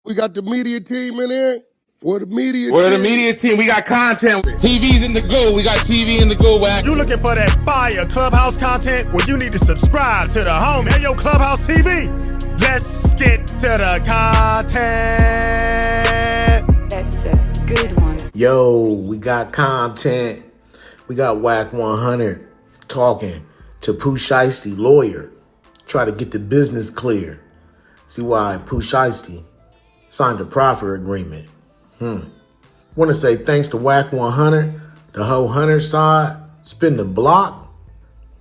We got the media team in here. We're the media We're the team. media team. We got content. TV's in the go. We got TV in the go, Wack. You looking for that fire Clubhouse content? Well, you need to subscribe to the home. Hey, yo, Clubhouse TV. Let's get to the content. That's a good one. Yo, we got content. We got Wack 100 talking to Pooh Shiesty, lawyer. Try to get the business clear. See why Pooh Shiesty signed a proffer agreement. Want to say thanks to Wack 100, the whole 100 side, spin the block,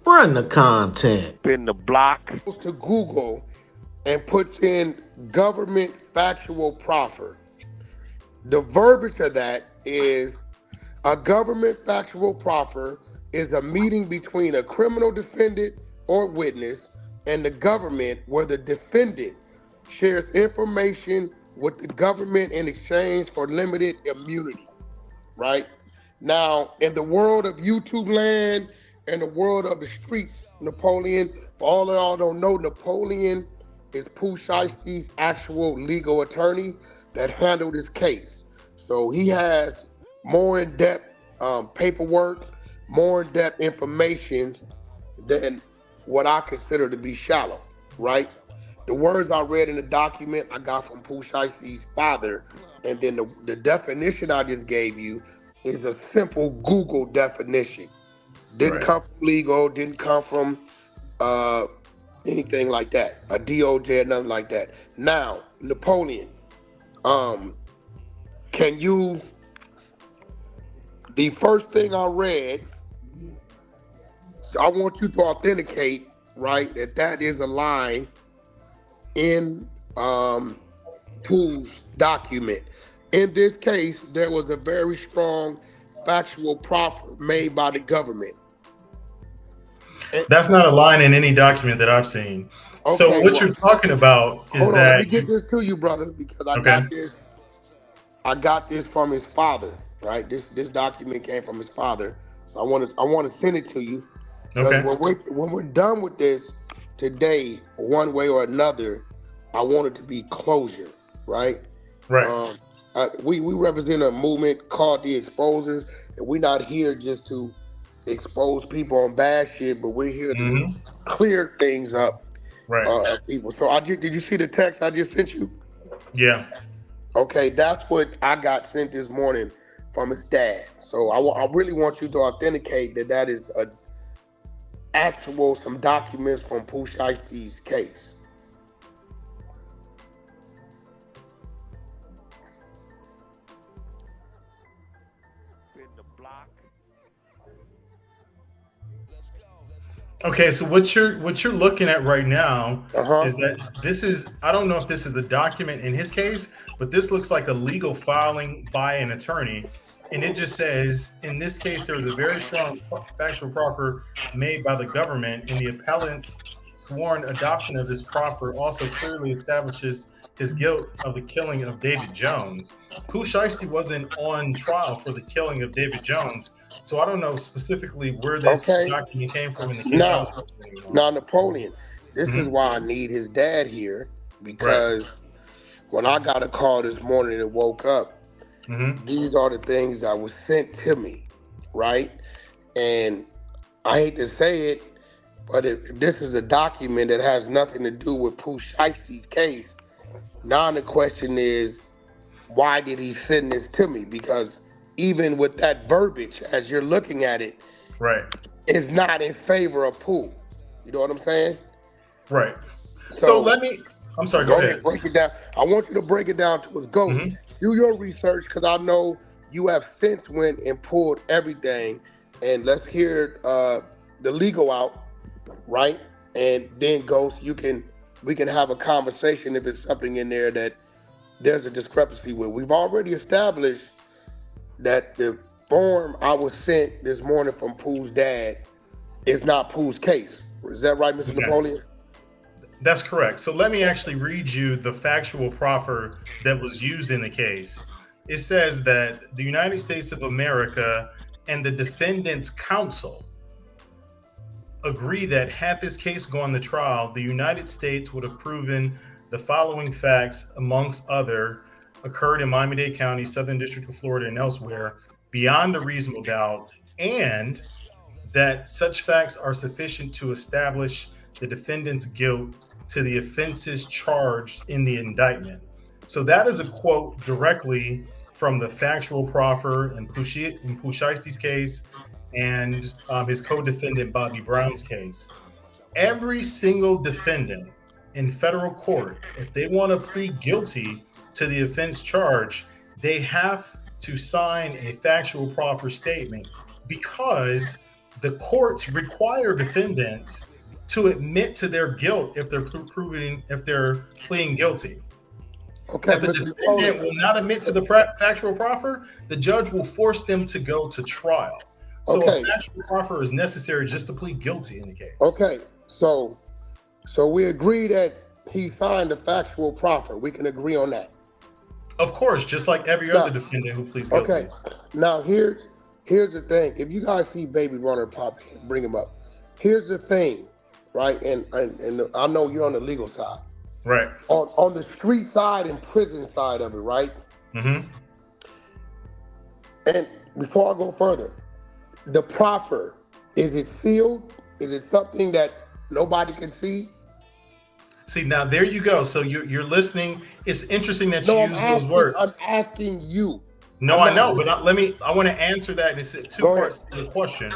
run the content. Spin the block. Goes to Google and puts in government factual proffer. The verbiage of that is a government factual proffer is a meeting between a criminal defendant or witness and the government where the defendant shares information with the government in exchange for limited immunity, right? Now, in the world of YouTube land and the world of the streets, Napoleon, for all of y'all don't know, Napoleon is Pooh Shiesty's actual legal attorney that handled this case. So he has more in-depth paperwork, more in-depth information than what I consider to be shallow, right? The words I read in the document I got from Pooh Shiesty's father, and then the definition I just gave you is a simple Google definition. Didn't come from legal, didn't come from anything like that, a DOJ or nothing like that. Now, Napoleon, can you, the first thing I read, I want you to authenticate, right, that is a line in Pooh's document. In this case, there was a very strong factual proffer made by the government. That's not a line in any document that I've seen. Okay, so what you're talking about is hold on, that. Let me get this to you, brother, because I got this from his father, right? This document came from his father, so I want to send it to you. Okay. When we're done with this today, one way or another, I want it to be closure, right? Right. We represent a movement called the Exposers, and we're not here just to expose people on bad shit, but we're here to clear things up, right? People. So did you see the text I just sent you? Yeah. Okay, that's what I got sent this morning from his dad. So I really want you to authenticate that is some documents from Pooh Shiesty's case. Okay, so what you're looking at right now is that this is, I don't know if this is a document in his case, but this looks like a legal filing by an attorney. And it just says, in this case, there was a very strong factual proffer made by the government, and the appellant's sworn adoption of this proffer also clearly establishes his guilt of the killing of David Jones. Pooh Shiesty wasn't on trial for the killing of David Jones, so I don't know specifically where this document came from in the case. Now, Napoleon, this is why I need his dad here, because when I got a call this morning and woke up, these are the things that was sent to me, right? And I hate to say it, but if this is a document that has nothing to do with Pooh Shiesty's case, now the question is, why did he send this to me? Because even with that verbiage, as you're looking at it, it's not in favor of Pooh. You know what I'm saying? Right. So I'm sorry, go ahead. Break it down. I want you to break it down to its goal. Do your research, because I know you have since went and pulled everything, and let's hear the legal out, right? And then we can have a conversation if it's something in there that there's a discrepancy with. We've already established that the form I was sent this morning from Pooh's dad is not Pooh's case. Is that right, Mr. Napoleon? That's correct. So let me actually read you the factual proffer that was used in the case. It says that the United States of America and the defendant's counsel agree that had this case gone to trial, the United States would have proven the following facts, amongst other, occurred in Miami-Dade County, Southern District of Florida, and elsewhere, beyond a reasonable doubt, and that such facts are sufficient to establish the defendant's guilt to the offenses charged in the indictment. So that is a quote directly from the factual proffer in Pooh Shiesty's case and his co-defendant Bobby Brown's case. Every single defendant in federal court, if they want to plead guilty to the offense charge, they have to sign a factual proffer statement, because the courts require defendants to admit to their guilt if they're pleading guilty. Okay, if the defendant will not admit to the factual proffer, the judge will force them to go to trial. So a factual proffer is necessary just to plead guilty in the case. Okay, so we agree that he signed a factual proffer. We can agree on that. Of course, just like every other defendant who pleads guilty. Okay, now here's the thing. If you guys see Baby Runner pop in, bring him up. Here's the thing, right? And I know you're on the legal side. Right. On the street side and prison side of it, right? Mm-hmm. And before I go further, the proffer, is it sealed? Is it something that nobody can see? See, now there you go. So you're listening. It's interesting that you use those words. I'm asking you. No, I know, but I want to answer that. And it's two parts to the question.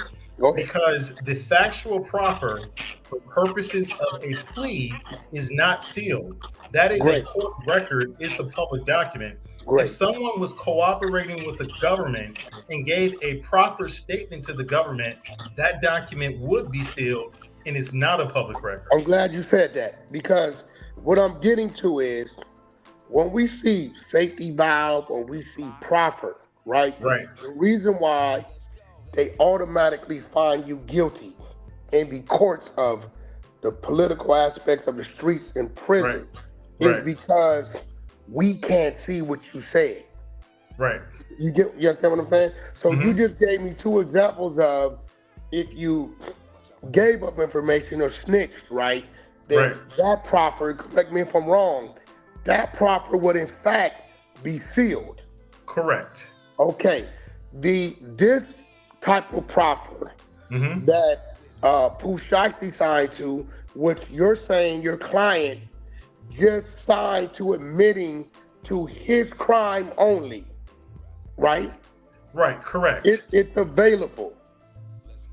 Because the factual proffer, for purposes of a plea, is not sealed. That is a court record. It's a public document. If someone was cooperating with the government and gave a proper statement to the government, that document would be sealed, and it's not a public record. I'm glad you said that, because what I'm getting to is when we see safety valve or we see proffer, right? Right. The reason why they automatically find you guilty in the courts of the political aspects of the streets and prison is because we can't see what you said. Right. You understand what I'm saying? So you just gave me two examples of if you gave up information or snitched, right? Then that proffer, correct me if I'm wrong, that proffer would in fact be sealed. Correct. Okay. This type of proffer that Pooh Shiesty signed to, which you're saying your client just signed to admitting to his crime only, right? Right, correct. It's available.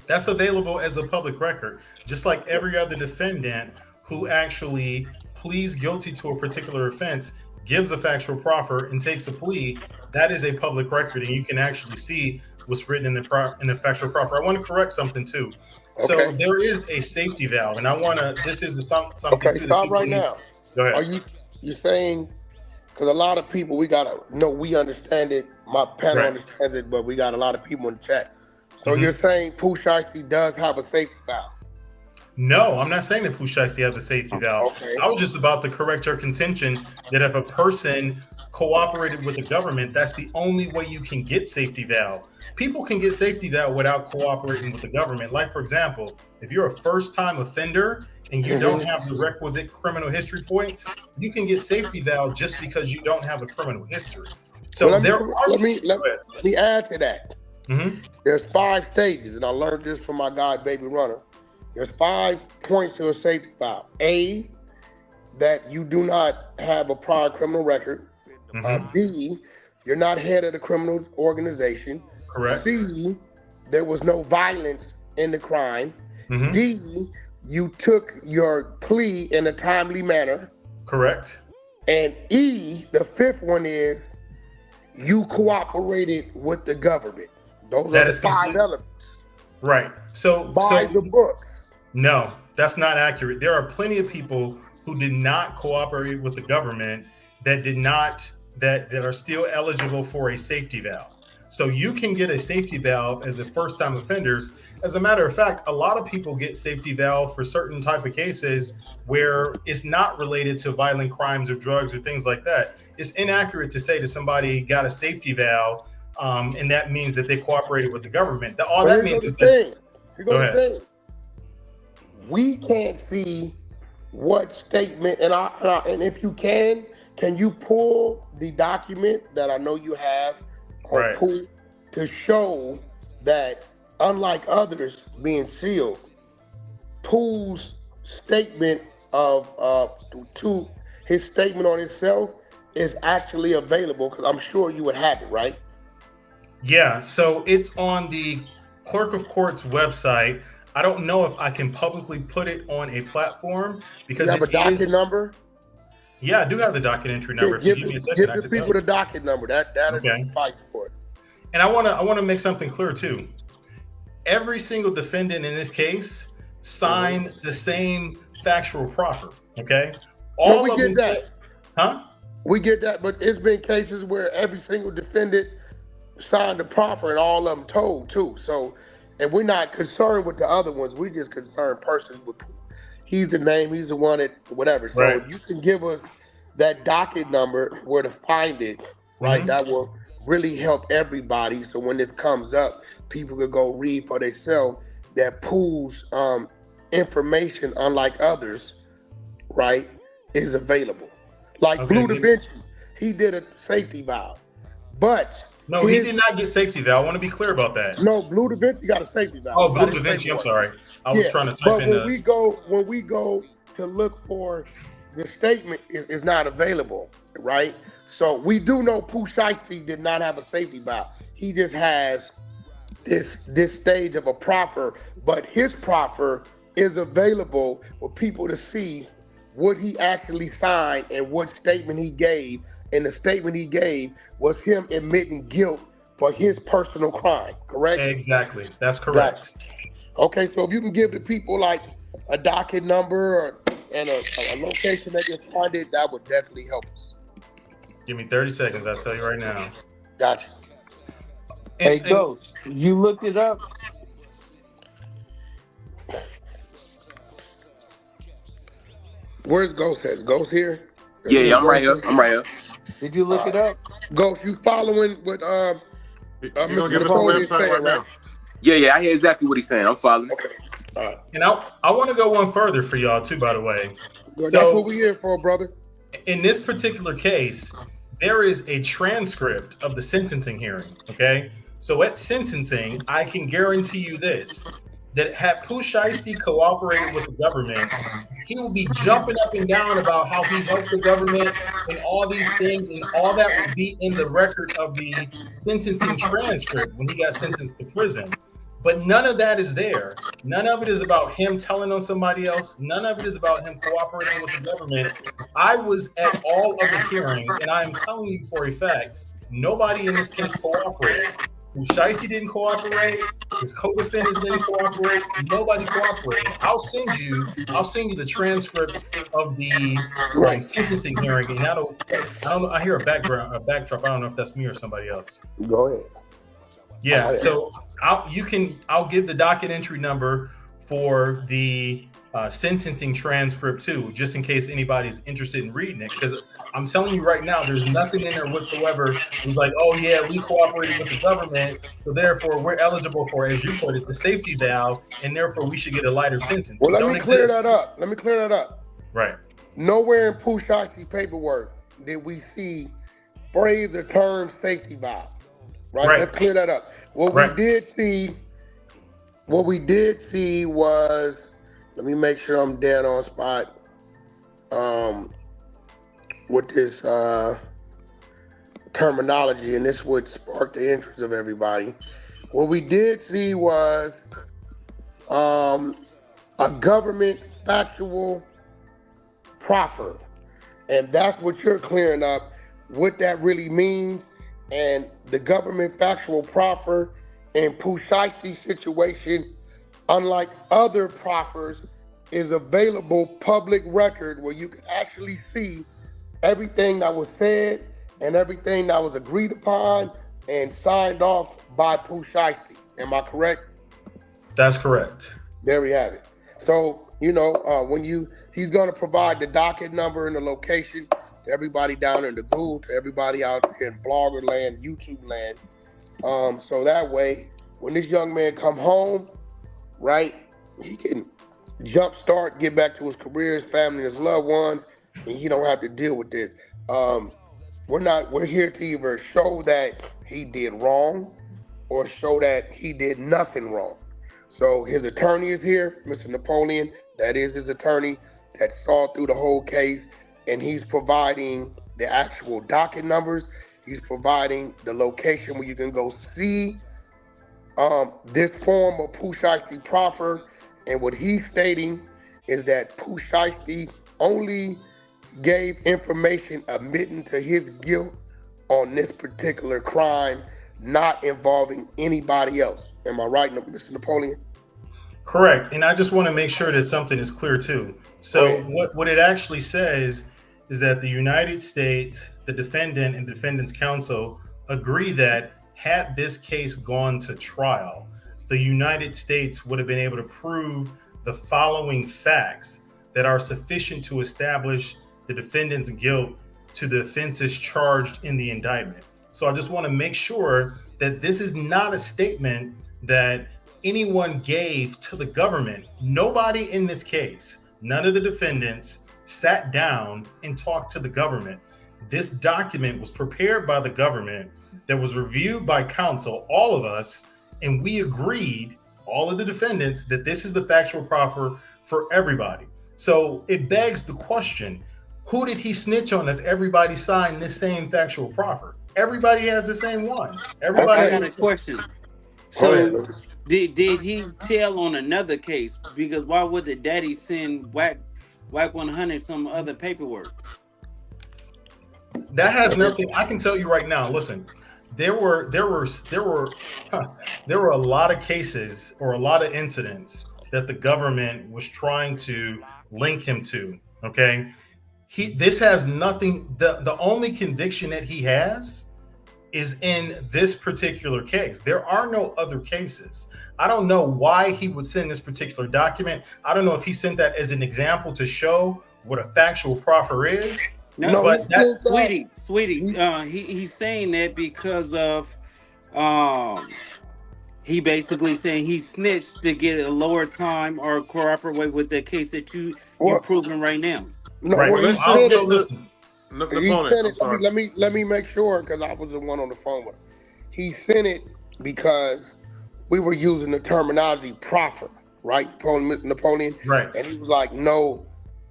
That's available as a public record, just like every other defendant who actually pleads guilty to a particular offense, gives a factual proffer, and takes a plea. That is a public record, and you can actually see what's written in the factual proffer. I want to correct something too. So there is a safety valve, and I want to. This is something. Okay, stop right now. Go ahead. Are you saying? Because a lot of people, we understand it. My panel understands it, but we got a lot of people in the chat. So you're saying Pooh Shiesty does have a safety valve? No, I'm not saying that Pooh Shiesty has a safety valve. Okay. I was just about to correct your contention that if a person cooperated with the government, that's the only way you can get safety valve. People can get safety valve without cooperating with the government. Like, for example, if you're a first-time offender and you don't have the requisite criminal history points, you can get safety valve just because you don't have a criminal history. So let me add to that. There's 5 stages, and I learned this from my guy, Baby Runner. There's 5 points to a safety valve. A, that you do not have a prior criminal record. B, you're not head of the criminal organization. Correct. C, there was no violence in the crime. D, you took your plea in a timely manner. Correct. And E, the 5th one is you cooperated with the government. Those are the 5 elements. Right. So by the book. No, that's not accurate. There are plenty of people who did not cooperate with the government that are still eligible for a safety valve. So you can get a safety valve as a first-time offenders. As a matter of fact, a lot of people get safety valve for certain type of cases where it's not related to violent crimes or drugs or things like that. It's inaccurate to say that somebody got a safety valve and that means that they cooperated with the government. All that means is that. Go ahead. We can't see what statement, and if you can you pull the document that I know you have on Right. Pooh to show that, unlike others being sealed, Pooh's statement to his statement on himself is actually available? Because I'm sure you would have it, right? Yeah, so it's on the Clerk of Court's website. I don't know if I can publicly put it on a platform because you have a docket number. Yeah, I do have the docket entry number. Give If you give me a second, the people the docket number. That'll Okay. suffice for it. And I wanna make something clear too. Every single defendant in this case signed the same factual proffer. Okay, all we of get them, that. huh? We get that, but it's been cases where every single defendant signed the proffer and all of them told too. So, and we're not concerned with the other ones. We just concerned personally with Pooh. He's the name. He's the one that whatever. So Right. if you can give us that docket number where to find it, right? That will really help everybody. So when this comes up, people could go read for themselves that Pooh's information, unlike others, right, is available. Like Blue Da Vinci, he did a safety valve, but no, he did not get safety valve. I want to be clear about that. No, Blue Da Vinci got a safety valve. Oh, Blue Da Vinci. I'm sorry. I was trying to type in. But when we go to look for the statement, is not available, right? So we do know Pooh Shiesty did not have a safety valve. He just has this stage of a proffer, but his proffer is available for people to see what he actually signed and what statement he gave. And the statement he gave was him admitting guilt for his personal crime, correct? Exactly. That's correct. Okay, so if you can give the people like a docket number and a location that you find it, that would definitely help us. Give me 30 seconds. I'll tell you right now. Gotcha. Hey, Ghost, you looked it up? Where's Ghost at? Is Ghost here? Yeah, I'm right here. Did you look it up? Ghost, you following what Mr. Napoleon is saying, right? Yeah, I hear exactly what he's saying. I'm following. Okay. All right. And I want to go one further for y'all too, by the way. Well, that's what we here for, brother. In this particular case, there is a transcript of the sentencing hearing, okay? So at sentencing, I can guarantee you this, that had Pooh Shiesty cooperated with the government, he will be jumping up and down about how he helped the government and all these things, and all that would be in the record of the sentencing transcript when he got sentenced to prison. But none of that is there. None of it is about him telling on somebody else. None of it is about him cooperating with the government. I was at all of the hearings, and I am telling you for a fact, nobody in this case cooperated. Pooh Shiesty didn't cooperate. His codefendants didn't cooperate. Nobody cooperated. I'll send you the transcript of the sentencing hearing, and I don't know. I hear a backdrop. I don't know if that's me or somebody else. Go ahead. Yeah. So I'll give the docket entry number for the sentencing transcript too, just in case anybody's interested in reading it. Because I'm telling you right now, there's nothing in there whatsoever. It's like, oh yeah, we cooperated with the government, so therefore we're eligible for, as you put it, the safety valve, and therefore we should get a lighter sentence. Well, let me clear that up. Right. Nowhere in Pooh Shiesty's paperwork did we see phrase or term safety valve. Right. Let's clear that up. What we did see was, let me make sure I'm dead on spot with this terminology, and this would spark the interest of everybody. What we did see was a government factual proffer, and that's what you're clearing up, what that really means. And the government factual proffer in Pooh Shiesty's situation, unlike other proffers, is available public record where you can actually see everything that was said and everything that was agreed upon and signed off by Pooh Shiesty. Am I correct? That's correct. There we have it. So, he's going to provide the docket number and the location to everybody down in the Google, to everybody out in blogger land, YouTube land. So that way, when this young man come home, right, he can jumpstart, get back to his career, his family, his loved ones, and he don't have to deal with this. We're here to either show that he did wrong or show that he did nothing wrong. So his attorney is here, Mr. Napoleon. That is his attorney that saw through the whole case, and he's providing the actual docket numbers. He's providing the location where you can go see this form of Pooh Shiesty proffer. And what he's stating is that Pooh Shiesty only gave information admitting to his guilt on this particular crime, not involving anybody else. Am I right, Mr. Napoleon? Correct. And I just want to make sure that something is clear too. So what it actually says is that the United States, the defendant and defendant's counsel agree that had this case gone to trial, the United States would have been able to prove the following facts that are sufficient to establish the defendant's guilt to the offenses charged in the indictment. So I just want to make sure that this is not a statement that anyone gave to the government. Nobody in this case, none of the defendants sat down and talked to the government. This document was prepared by the government, that was reviewed by counsel, all of us, and we agreed, all of the defendants, that this is the factual proffer for everybody. So it begs the question, who did he snitch on if everybody signed this same factual proffer? Everybody has the same one. Everybody I got a question. So did he tell on another case? Because why would the daddy send Wack 100 some other paperwork? That has nothing. I can tell you right now. Listen, there were a lot of cases or a lot of incidents that the government was trying to link him to. Okay, this has nothing. The only conviction that he has is in this particular case. There are no other cases. I don't know why he would send this particular document. I don't know if he sent that as an example to show what a factual proffer is. No, but sweetie, he's saying that because of he basically saying he snitched to get a lower time or cooperate with the case that you're proving right now. No, right. Listen. He sent it. Let me make sure, because I was the one on the phone with him. He sent it because we were using the terminology proffer, right, Napoleon? Right. And he was like, no,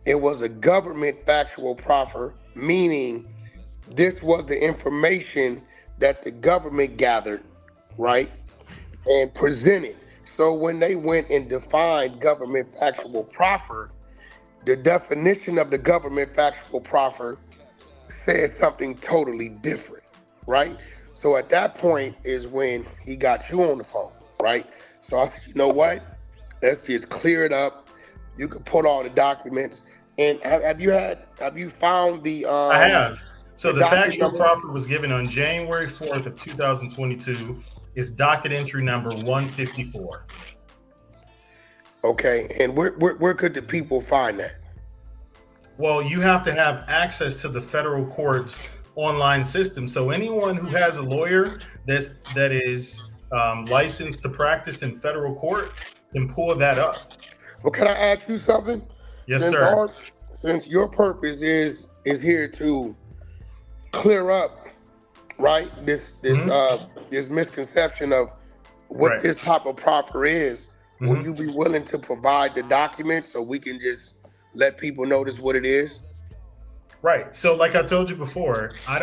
it was a government factual proffer, meaning this was the information that the government gathered, right, and presented. So when they went and defined government factual proffer, the definition of the government factual proffer said something totally different, right? So at that point is when he got you on the phone, right? So I said, you know what? Let's just clear it up. You can put all the documents. And have you found the I have. So the factual proffer was given on January 4th of 2022. It's docket entry number 154. Okay, and where could the people find that? Well, you have to have access to the federal court's online system. So anyone who has a lawyer that is licensed to practice in federal court can pull that up. Well, can I ask you something? Yes, sir. Since your purpose is here to clear up, right, this misconception of what this type of proffer is, will you be willing to provide the documents so we can just let people notice what it is? Right. So like I told you before, I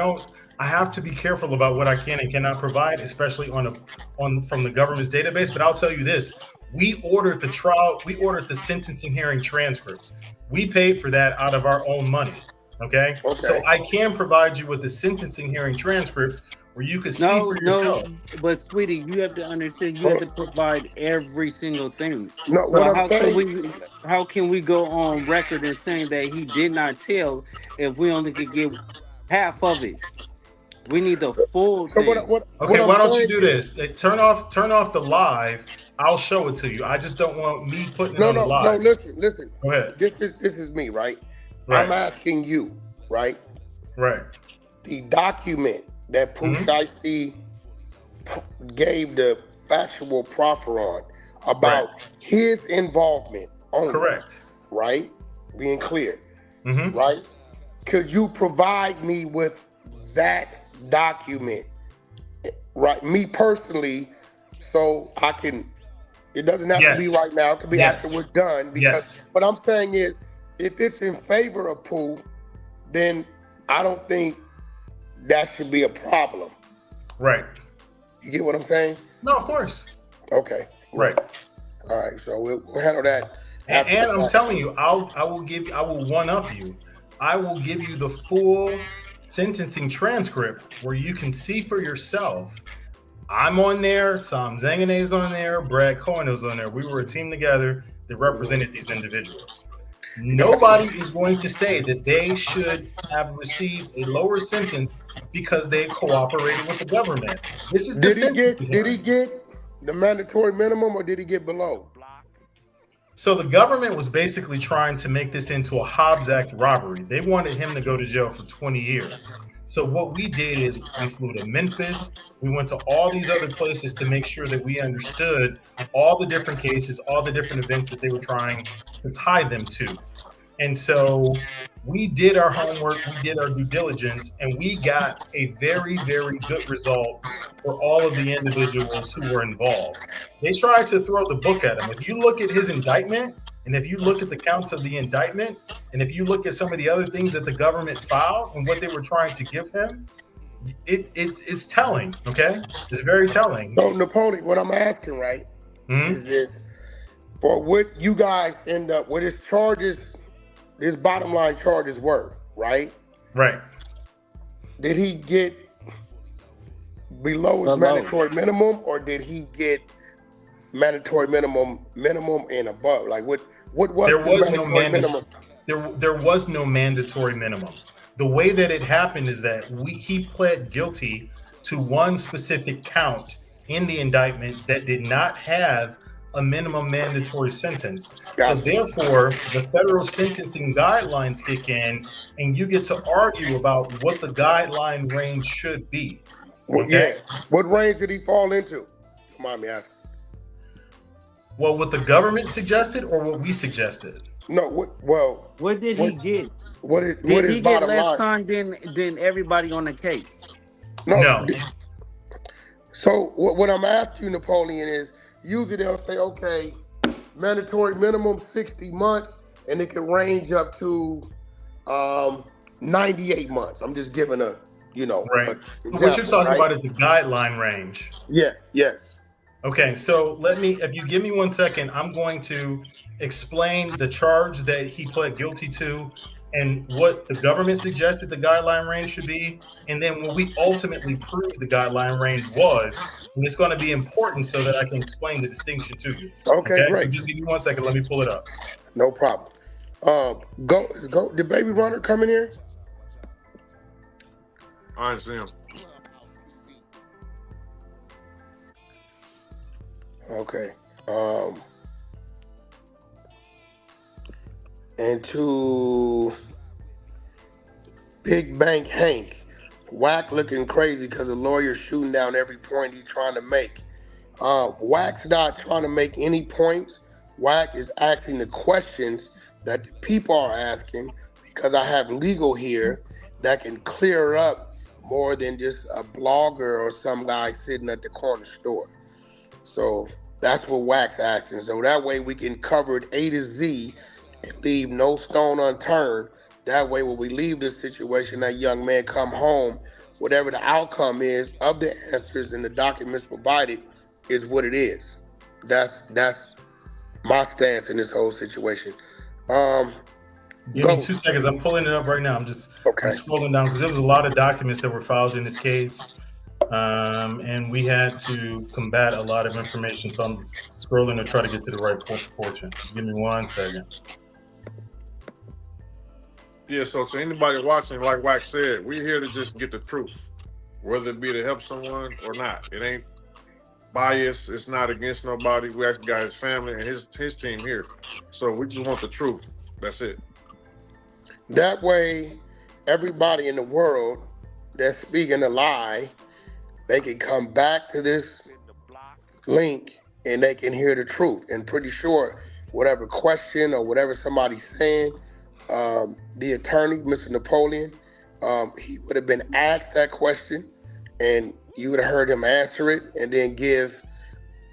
have to be careful about what I can and cannot provide, especially from the government's database. But I'll tell you this, we ordered the sentencing hearing transcripts. We paid for that out of our own money. Okay. So I can provide you with the sentencing hearing transcripts where you can see for yourself. But sweetie, you have to understand, you have to provide every single thing. No, so how can we go on record and saying that he did not tell if we only could give half of it? We need the full thing. Why don't you do this? Turn off the live. I'll show it to you. I just don't want me putting it on the live. No, listen. Go ahead. This is me, right? I'm asking you, right? Right. The document that Pooh Shiesty gave the factual proffer on about his involvement only. Correct. Right? Being clear. Mm-hmm. Right? Could you provide me with that document? Right? Me personally, so I can, it doesn't have to be right now. It could be after we're done. Because what I'm saying is, if it's in favor of Pooh, then I don't think that should be a problem. Right. You get what I'm saying? No, of course. Okay. Right. All right. So we'll handle that. And I'm telling you, I will one up you. I will give you the full sentencing transcript where you can see for yourself. I'm on there, Sam Zangane's on there, Brad Cohen is on there. We were a team together that represented these individuals. Nobody is going to say that they should have received a lower sentence because they cooperated with the government. This is did he get the mandatory minimum, or did he get below? So the government was basically trying to make this into a Hobbs Act robbery. They wanted him to go to jail for 20 years. So what we did is we flew to Memphis. We went to all these other places to make sure that we understood all the different cases, all the different events that they were trying to tie them to. And so we did our homework, we did our due diligence, and we got a very, very good result for all of the individuals who were involved. They tried to throw the book at him. If you look at his indictment, and if you look at the counts of the indictment, and if you look at some of the other things that the government filed and what they were trying to give him, it's telling, okay? It's very telling. So, Napoleon, what I'm asking, right, is this, for what you guys end up, what his charges, his bottom line charges were, right? Right. Did he get below his mandatory minimum, or did he get mandatory minimum and above? Like what was there was the mandatory minimum? There was no mandatory minimum. The way that it happened is that he pled guilty to one specific count in the indictment that did not have a minimum mandatory sentence. So therefore, the federal sentencing guidelines kick in, and you get to argue about what the guideline range should be. Okay? Yeah. What range did he fall into? Mind me asking. Well, what the government suggested or what we suggested? No, what did he get? Did he get less time than everybody on the case? No. So what I'm asking you, Napoleon, is usually they'll say, okay, mandatory minimum 60 months, and it can range up to 98 months. I'm just giving a, right. Example, what you're talking about is the guideline range. Yeah. Yes. Okay, so if you give me 1 second, I'm going to explain the charge that he pled guilty to and what the government suggested the guideline range should be, and then what we ultimately proved the guideline range was, and it's going to be important so that I can explain the distinction to you. Okay, great. So just give me 1 second, let me pull it up. No problem. Go. Did Baby Runner come in here? I see him. Okay. And to Big Bank Hank, Wack looking crazy because the lawyer's shooting down every point he's trying to make. Wack's not trying to make any points. Wack is asking the questions that the people are asking, because I have legal here that can clear up more than just a blogger or some guy sitting at the corner store. So that's what Wack's asking. So that way we can cover it A to Z and leave no stone unturned. That way when we leave this situation, that young man come home, whatever the outcome is of the answers and the documents provided is what it is. That's my stance in this whole situation. Give me 2 seconds. I'm pulling it up right now. I'm scrolling down because there was a lot of documents that were filed in this case. And we had to combat a lot of information. So I'm scrolling to try to get to the right portion. Just give me 1 second. Yeah, so to anybody watching, like Wack said, we're here to just get the truth, whether it be to help someone or not. It ain't biased. It's not against nobody. We actually got his family and his team here. So we just want the truth. That's it. That way, everybody in the world that's speaking a lie, they can come back to this link and they can hear the truth. And pretty sure whatever question or whatever somebody's saying, the attorney, Mr. Napoleon, he would have been asked that question, and you would have heard him answer it, and then give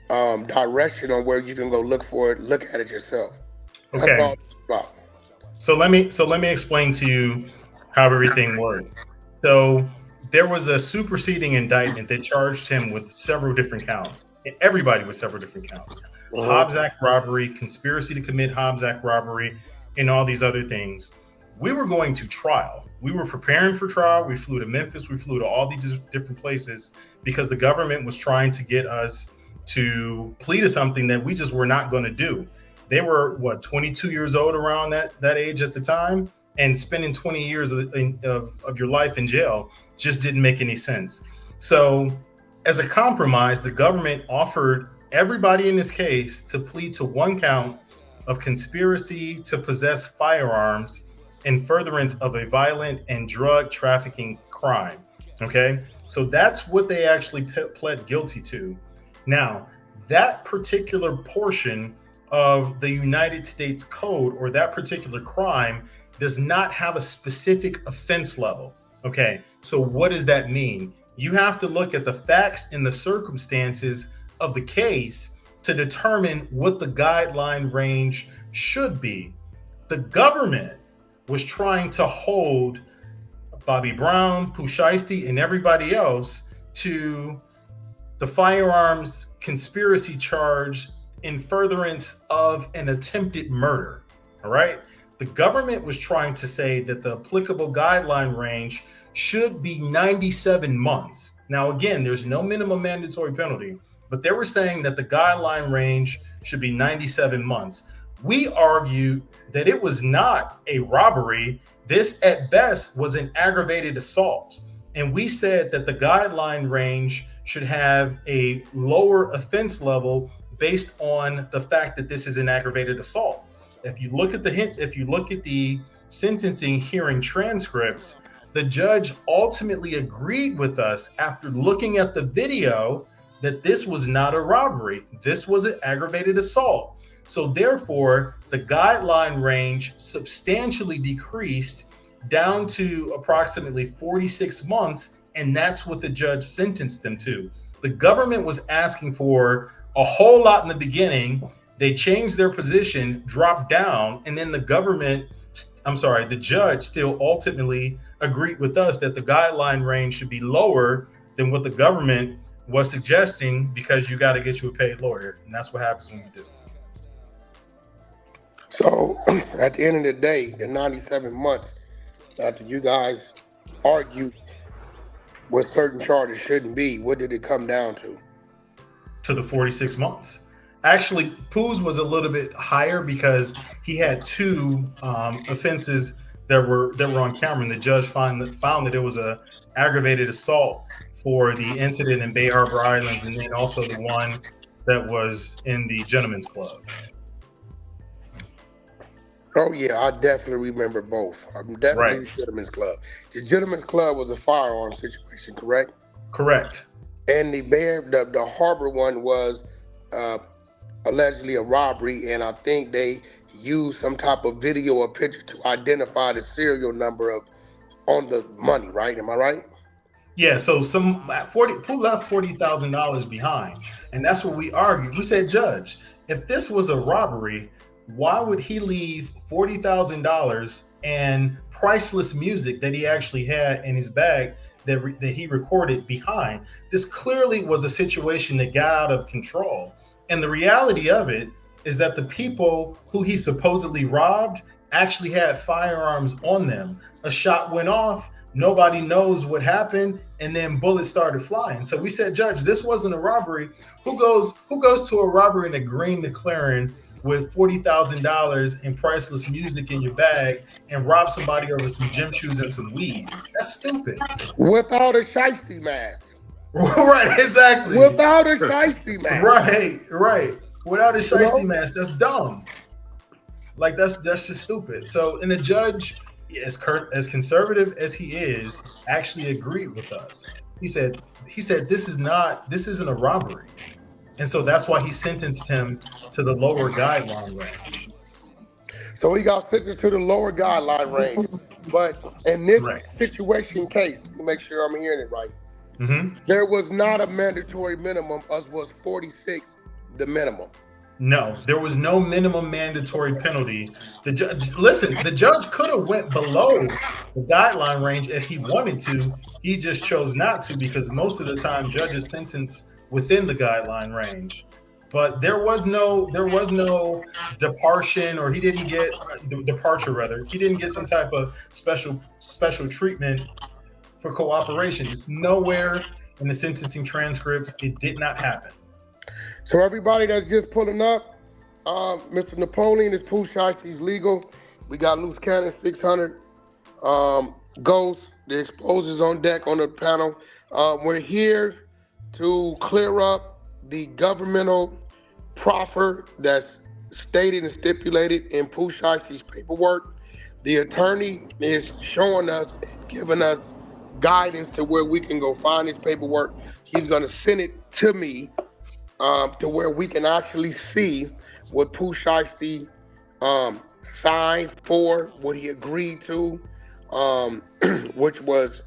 direction on where you can go look for it, look at it yourself. That's all it's about. So let me explain to you how everything worked. So there was a superseding indictment that charged him with several different counts. Everybody with several different counts. Hobbs Act robbery, conspiracy to commit Hobbs Act robbery, and all these other things. We were going to trial. We were preparing for trial. We flew to Memphis. We flew to all these different places because the government was trying to get us to plead to something that we just were not going to do. They were, 22 years old around that age at the time, and spending 20 years of your life in jail just didn't make any sense. So as a compromise, the government offered everybody in this case to plead to one count of conspiracy to possess firearms in furtherance of a violent and drug trafficking crime. Okay, so that's what they actually pled guilty to. Now, that particular portion of the United States Code, or that particular crime, does not have a specific offense level. Okay, so what does that mean? You have to look at the facts and the circumstances of the case to determine what the guideline range should be. The government was trying to hold Bobby Brown, Pooh Shiesty, and everybody else to the firearms conspiracy charge in furtherance of an attempted murder. All right. The government was trying to say that the applicable guideline range should be 97 months. Now, again, there's no minimum mandatory penalty, but they were saying that the guideline range should be 97 months. We argued that it was not a robbery. This, at best, was an aggravated assault. And we said that the guideline range should have a lower offense level based on the fact that this is an aggravated assault. If you look at the sentencing hearing transcripts, the judge ultimately agreed with us after looking at the video that this was not a robbery. This was an aggravated assault. So therefore, the guideline range substantially decreased down to approximately 46 months, and that's what the judge sentenced them to. The government was asking for a whole lot in the beginning. They changed their position, dropped down, and then the judge still ultimately agreed with us that the guideline range should be lower than what the government was suggesting, because you got to get you a paid lawyer, and that's what happens when you do. So at the end of the day, the 97 months, after you guys argued what certain charges shouldn't be, what did it come down to? To the 46 months. Actually, Pooh's was a little bit higher because he had two offenses that were on camera, and the judge found that it was a aggravated assault for the incident in Bay Harbor Islands, and then also the one that was in the Gentlemen's Club. Oh yeah, I definitely remember both. I'm definitely the Gentlemen's Club. The Gentlemen's Club was a firearm situation, correct? Correct. And the Harbor one was allegedly a robbery, and I think they used some type of video or picture to identify the serial number on the money, right? Am I right? Yeah, so Pooh left $40,000 behind, and that's what we argued. We said, Judge, if this was a robbery, why would he leave $40,000 and priceless music that he actually had in his bag that he recorded behind? This clearly was a situation that got out of control. And the reality of it is that the people who he supposedly robbed actually had firearms on them. A shot went off, nobody knows what happened, and then bullets started flying. So we said, Judge, this wasn't a robbery. Who goes to a robbery in a green McLaren with $40,000 in priceless music in your bag and rob somebody over some gym shoes and some weed? That's stupid. Without a Shiesty mask. Right, exactly. Without a Shiesty mask. Right. Without a Shiesty mask, that's dumb. Like that's just stupid. So, and the judge, as conservative as he is, actually agreed with us. He said this isn't a robbery. And so that's why he sentenced him to the lower guideline range. So he got sentenced to the lower guideline range. But in this situation case, to make sure I'm hearing it right, there was not a mandatory minimum, as was 46 the minimum. No, there was no minimum mandatory penalty. The judge, listen, the judge could have went below the guideline range if he wanted to. He just chose not to because most of the time judges sentence within the guideline range. But there was no departure, or he didn't get departure rather. He didn't get some type of special treatment for cooperation. It's nowhere in the sentencing transcripts. It did not happen. So everybody that's just pulling up, Mr. Napoleon is Pooh Shiesty legal. We got Luce Cannon 600. Ghost, the exposers on deck on the panel. We're here to clear up the governmental proffer that's stated and stipulated in Pooh Shiesty's paperwork. The attorney is showing us, giving us guidance to where we can go find his paperwork. He's going to send it to me to where we can actually see what Pooh Shiesty signed for, what he agreed to, which was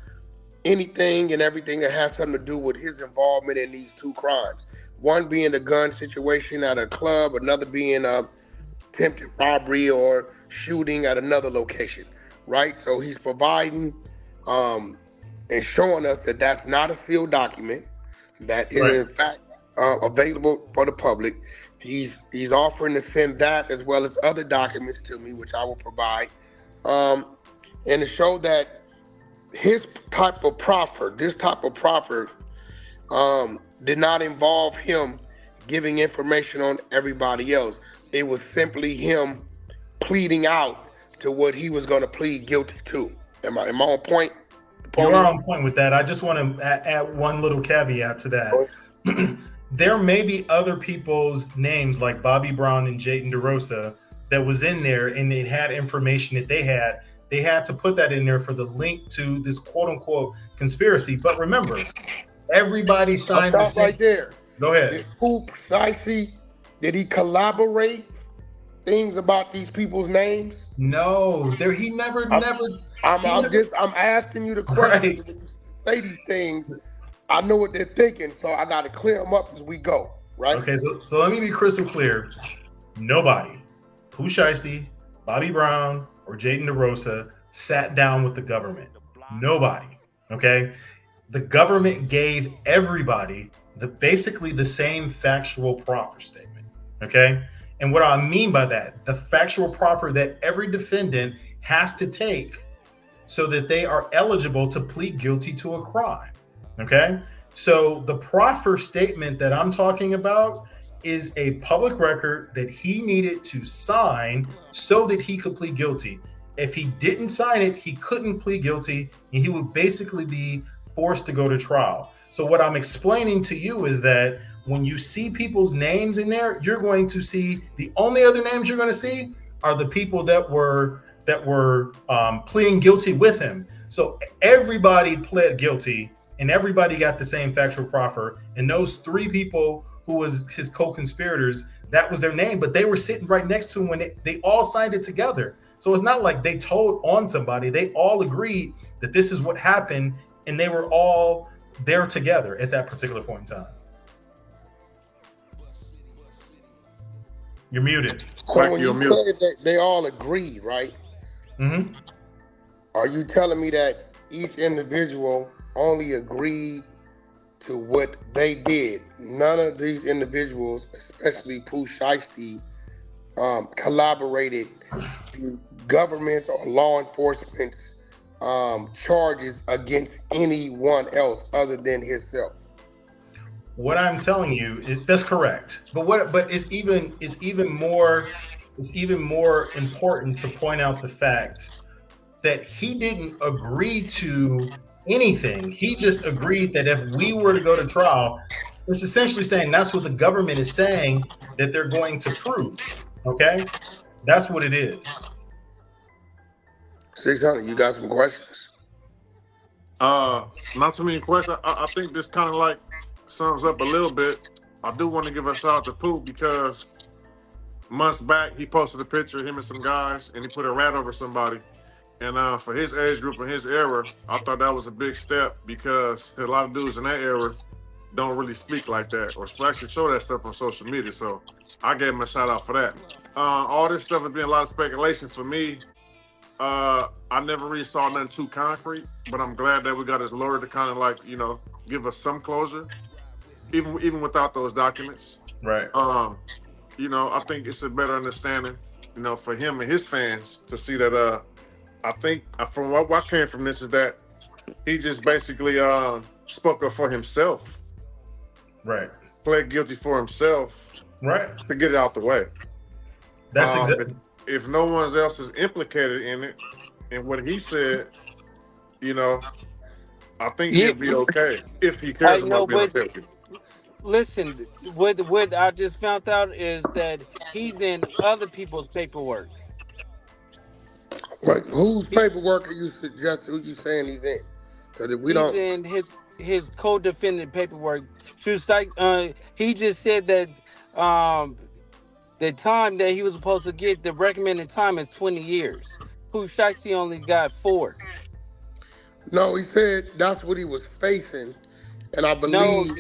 anything and everything that has something to do with his involvement in these two crimes. One being the gun situation at a club, another being attempted robbery or shooting at another location, right? So he's providing and showing us that that's not a sealed document, that is in fact available for the public. He's offering to send that as well as other documents to me, which I will provide, and to show that this type of proffer did not involve him giving information on everybody else. It was simply him pleading out to what he was going to plead guilty to. Am I on point? You are on point with that. I just want to add one little caveat to that. There may be other people's names like Bobby Brown and Jaden DeRosa that was in there, and it had information that they had. They had to put that in there for the link to this quote unquote conspiracy. But remember, everybody signed the same. Right there. Go ahead. Did Pooh Shiesty, did he collaborate things about these people's names? No, he never. I'm asking you the question. When you say these things, I know what they're thinking, so I got to clear them up as we go, right? Okay, so let me be crystal clear. Nobody, Pooh Shiesty, Bobby Brown, or Jaden DeRosa sat down with the government. Nobody, okay? The government gave everybody basically the same factual proffer statement, okay? And what I mean by that, the factual proffer that every defendant has to take so that they are eligible to plead guilty to a crime. Okay, so the proffer statement that I'm talking about is a public record that he needed to sign so that he could plead guilty. If he didn't sign it, he couldn't plead guilty, and he would basically be forced to go to trial. So what I'm explaining to you is that when you see people's names in there, you're going to see the only other names you're going to see are the people that were pleading guilty with him. So everybody pled guilty. And everybody got the same factual proffer. And those three people who was his co-conspirators, that was their name, but they were sitting right next to him when they all signed it together. So it's not like they told on somebody. They all agreed that this is what happened, and they were all there together at that particular point in time. You're muted. So when you say that they all agreed, right? Mm-hmm. Are you telling me that each individual only agreed to what they did? None of these individuals, especially Pooh Shiesty, collaborated the government's or law enforcement's charges against anyone else other than himself. What I'm telling you is that's correct. But it's even more important to point out the fact that he didn't agree to anything. He just agreed that if we were to go to trial, it's essentially saying that's what the government is saying that they're going to prove. Okay? That's what it is. 600, you got some questions? Not so many questions. I think this kind of like sums up a little bit. I do want to give a shout out to Pooh because months back he posted a picture of him and some guys, and he put a rat over somebody. And for his age group and his era, I thought that was a big step because a lot of dudes in that era don't really speak like that or actually show that stuff on social media. So I gave him a shout out for that. All this stuff has been a lot of speculation for me. I never really saw nothing too concrete, but I'm glad that we got his lawyer to kind of like, give us some closure, even without those documents. Right. I think it's a better understanding, for him and his fans to see that. I think from what came from this is that he just basically spoke up for himself. Right. Pled guilty for himself. Right. To get it out the way. That's exactly. If no one else is implicated in it, and what he said, I think he'll be okay if he cares about being affected. Listen, what I just found out is that he's in other people's paperwork. Like, whose paperwork are you suggesting? Who you saying he's in? Because if we he's in his co-defendant paperwork. He just said that the time that he was supposed to get, the recommended time is 20 years. Pooh Shiesty only got 4. No, he said that's what he was facing, and I believe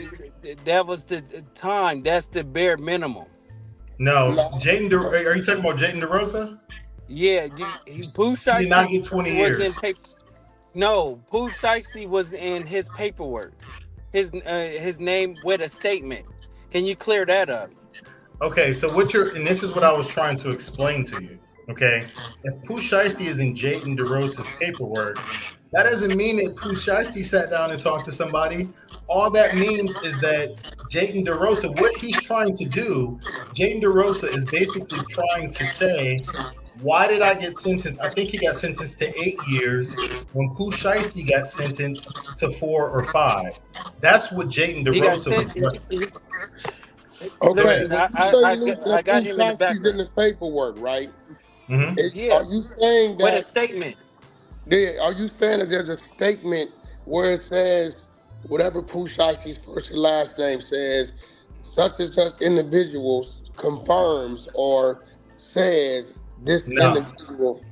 that was the time. That's the bare minimum. No, Jaden. Are you talking about Jaden DeRosa? Yeah, Pooh Shiesty did not get 20 years. No, Pooh Shiesty was in his paperwork. His name with a statement. Can you clear that up? Okay, so and this is what I was trying to explain to you. Okay, if Pooh Shiesty is in Jaden DeRosa's paperwork, that doesn't mean that Pooh Shiesty sat down and talked to somebody. All that means is that Jaden DeRosa, what he's trying to do, Jaden DeRosa is basically trying to say, why did I get sentenced? I think he got sentenced to 8 years when Pooh Shiesty got sentenced to 4 or 5. That's what Jaden DeRosa was doing. Okay, I got him in the background. In the paperwork, right? Mm-hmm. Yeah. Are you saying that? With a statement. Yeah. Are you saying that there's a statement where it says whatever Pooh Shiesty's first and last name says, such and such individuals confirms or says this individual?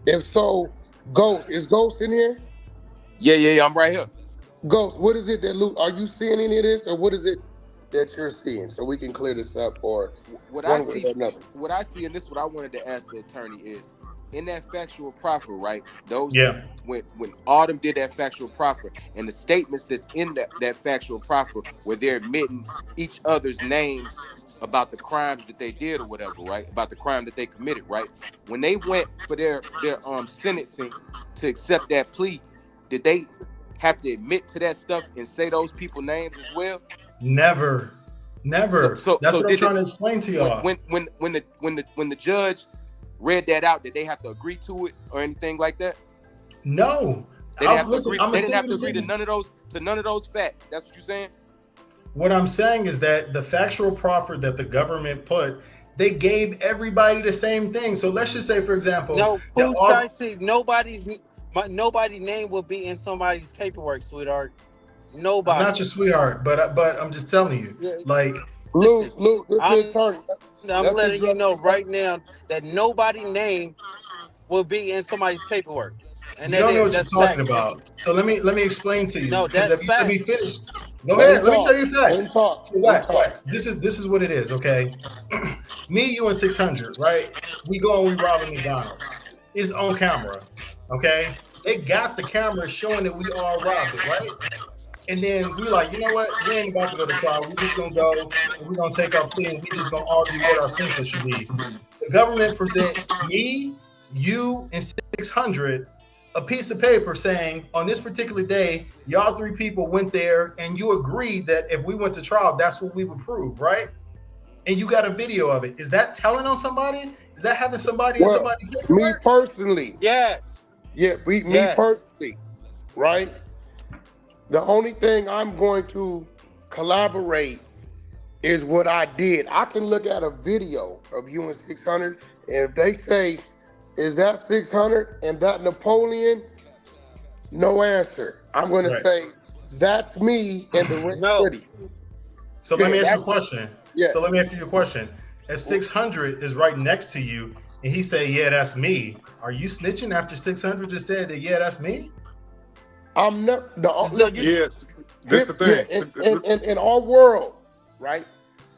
If so, Ghost, is Ghost in here? Yeah, I'm right here. Ghost, what is it that Luke? Are you seeing any of this, or what is it that you're seeing, so we can clear this up? Or what I see, and this is what I wanted to ask the attorney is, in that factual proffer, right? When Autumn did that factual proffer, and the statements that's in that factual proffer, where they're admitting each other's names about the crimes that they did or whatever, right? About the crime that they committed, right? When they went for their sentencing to accept that plea, did they have to admit to that stuff and say those people's names as well? Never. That's what I'm trying to explain to y'all. When the judge read that out, did they have to agree to it or anything like that? No. They didn't have to agree to none of those facts. That's what you're saying? What I'm saying is that the factual proffer that the government put, they gave everybody the same thing. So let's just say, for example, Pooh Shiesty, nobody's name will be in somebody's paperwork, sweetheart. Nobody. I'm not your sweetheart, but I'm just telling you, like, Luke, I'm letting you know right now that nobody's name will be in somebody's paperwork. And you don't know what you're talking about. So let me explain to you. No, that's let me finish. Go ahead. Let me tell you facts. So Wax, this is what it is. Okay, me, you, and 600. Right? We go and we rob a McDonald's. It's on camera. Okay, they got the camera showing that we all robbed it. Right? And then we're like, you know what? We ain't about to go to trial. We're just gonna go and we're gonna take our plea and we just gonna argue what our sentence should be. The government present me, you, and 600 a piece of paper saying on this particular day, y'all 3 people went there and you agreed that if we went to trial, that's what we would prove, right? And you got a video of it. Is that telling on somebody? Is that having somebody in somebody's paperwork? Me personally. Yes. Yeah, me personally, right? The only thing I'm going to collaborate is what I did. I can look at a video of you and 600, and if they say, is that 600 and that Napoleon? No answer. I'm going to say, that's me and the red hoodie. So let me ask you a question. Yeah. So let me ask you a question. If 600 is right next to you and he say, yeah, that's me, are you snitching after 600 just said that, yeah, that's me? I'm not. Yes. That's the thing. Yeah, in our world, right?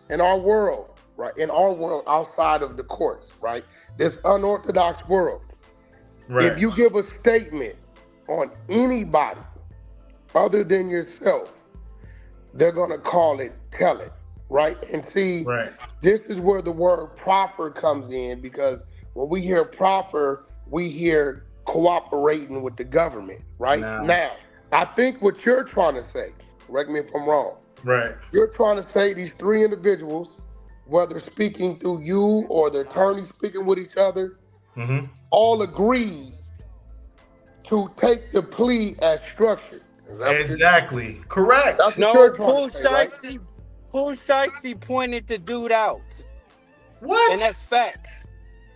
In our world, right? In our world outside of the courts, right? This unorthodox world. Right. If you give a statement on anybody other than yourself, they're going to call it telling, right? And see, this is where the word proffer comes in, because when we hear proffer, we hear cooperating with the government, right? Now, I think what you're trying to say, correct me if I'm wrong. Right. You're trying to say these three individuals, whether speaking through you or the attorney speaking with each other, all agreed to take the plea as structured. Exactly. Correct. No, Pooh Shiesty, Pooh Shiesty pointed the dude out. What? And that's facts.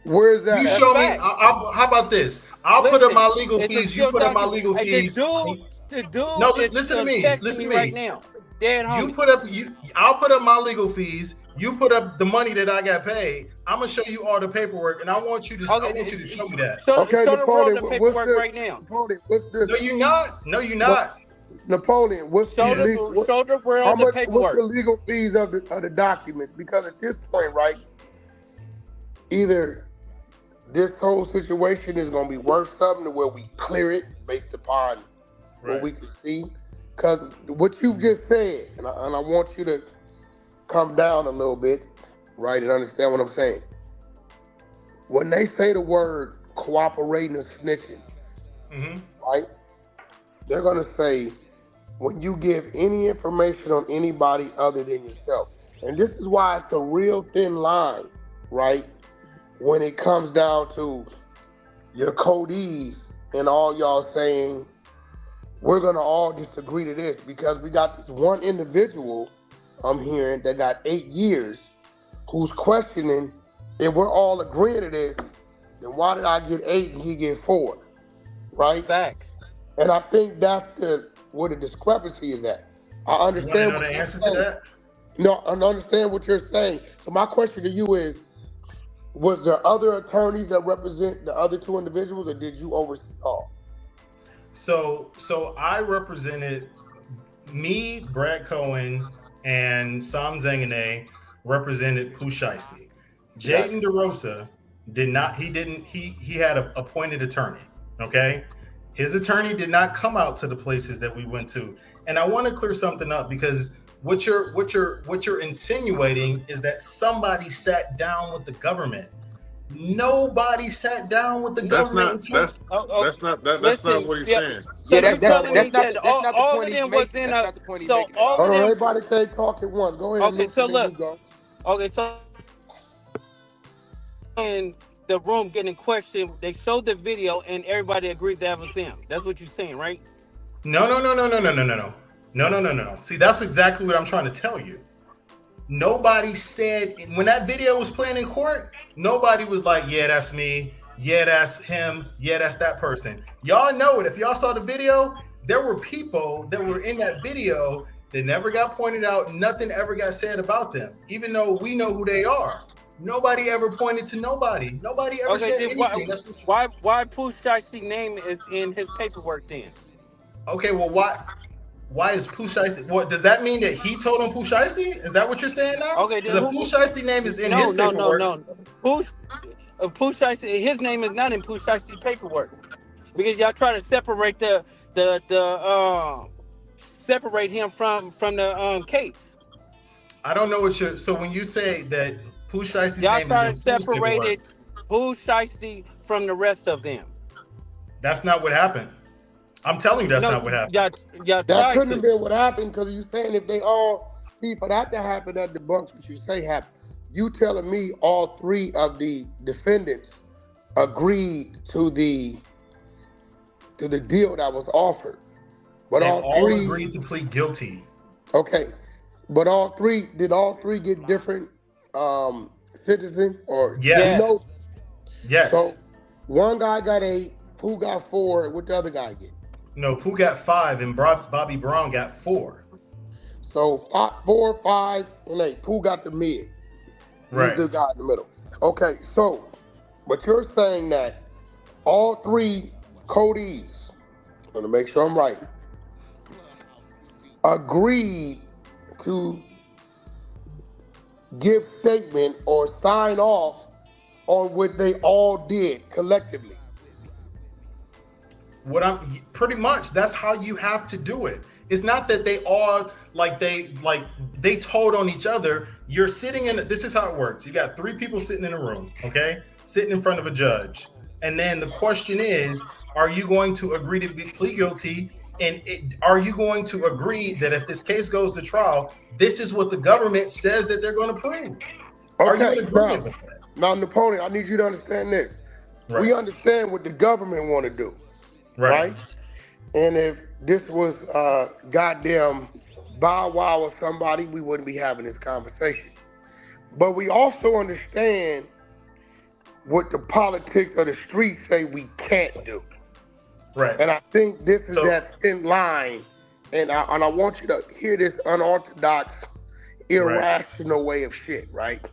Where's that? You show me. How about this? I'll put up my legal fees. You put up my legal fees. The dude no, listen to me. Listen to me right now. You put up. I'll put up my legal fees. You put up the money that I got paid. I'm gonna show you all the paperwork, and I want you to. I want you to show me that. Napoleon, the paperwork right now. Napoleon, what's the? No, you're not. No, you're not. Napoleon, what's the legal? Paperwork. What's the legal fees of the documents? Because at this point, right, either this whole situation is gonna be worth something to where we clear it based upon what we can see. Because what you've just said, and I want you to come down a little bit, right, and understand what I'm saying. When they say the word cooperating or snitching, right, they're going to say when you give any information on anybody other than yourself. And this is why it's a real thin line, right, when it comes down to your codees and all y'all saying, we're going to all disagree to this, because we got this one individual I'm hearing that got 8 years who's questioning, if we're all agreeing to this, then why did I get 8 and he get 4? Right? Facts. And I think that's where the discrepancy is at. I understand. You want to know the answer to that? No, I understand what you're saying. So my question to you is, was there other attorneys that represent the other two individuals, or did you oversee all? So I represented me, Brad Cohen, and Sam Zanganeh represented Pooh Shiesty. Jaden DeRosa did not. He had an appointed attorney. Okay, his attorney did not come out to the places that we went to. And I want to clear something up, because what you're insinuating is that somebody sat down with the government. Nobody sat down with the government. That's not what he's saying. Yeah, that's not the point he's making. That's not the point he's making. Hold on, everybody can't talk at once. Go ahead. Okay, so look. Okay, so in the room getting questioned, they showed the video and everybody agreed that was them. That's what you're saying, right? No. See, that's exactly what I'm trying to tell you. Nobody said, when that video was playing in court, nobody was like, yeah, that's me. Yeah, that's him. Yeah, that's that person. Y'all know it. If y'all saw the video, there were people that were in that video that never got pointed out. Nothing ever got said about them, even though we know who they are. Nobody ever pointed to nobody. Nobody ever said anything. Why Pooh Shiesty's name is in his paperwork then? Okay, well, why is Pooh Shiesty? What does that mean, that he told him Pooh Shiesty? Is that what you're saying now? Okay, the Pooh Shiesty name is in his paperwork. No. Pooh Shiesty, his name is not in Pooh Shiesty's paperwork, because y'all try to separate separate him from the case. I don't know what you're. So when you say that Pooh Shiesty's y'all name try is to separate Pooh Shiesty from the rest of them. That's not what happened. I'm telling you, that's not what happened. That couldn't have been what happened, because you're saying if they all see, for that to happen, that debunks what you say happened. You telling me all three of the defendants agreed to the deal that was offered, but all three agreed to plead guilty. Okay, but did all three get different sentencing, or yes? You know? Yes. So one guy got 8, Pooh got 4. What the other guy get? No, Pooh got 5 and Bobby Brown got 4. So 4, 5, and 8. Pooh got the mid. He's the guy in the middle. Okay, so, but you're saying that all 3 codees, I'm going to make sure I'm right, agreed to give statement or sign off on what they all did collectively. Pretty much that's how you have to do it. It's not that they all they told on each other. You're sitting in. This is how it works. You got 3 people sitting in a room, okay, sitting in front of a judge, and then the question is, are you going to agree to plead guilty? And are you going to agree that if this case goes to trial, this is what the government says that they're going to prove? Okay, now Napoleon, I need you to understand this. Right. We understand what the government want to do, right? And if this was goddamn Bow Wow or somebody, we wouldn't be having this conversation. But we also understand what the politics of the streets say we can't do. Right. And I think this is that thin line, and I want you to hear this unorthodox, irrational way of shit, right?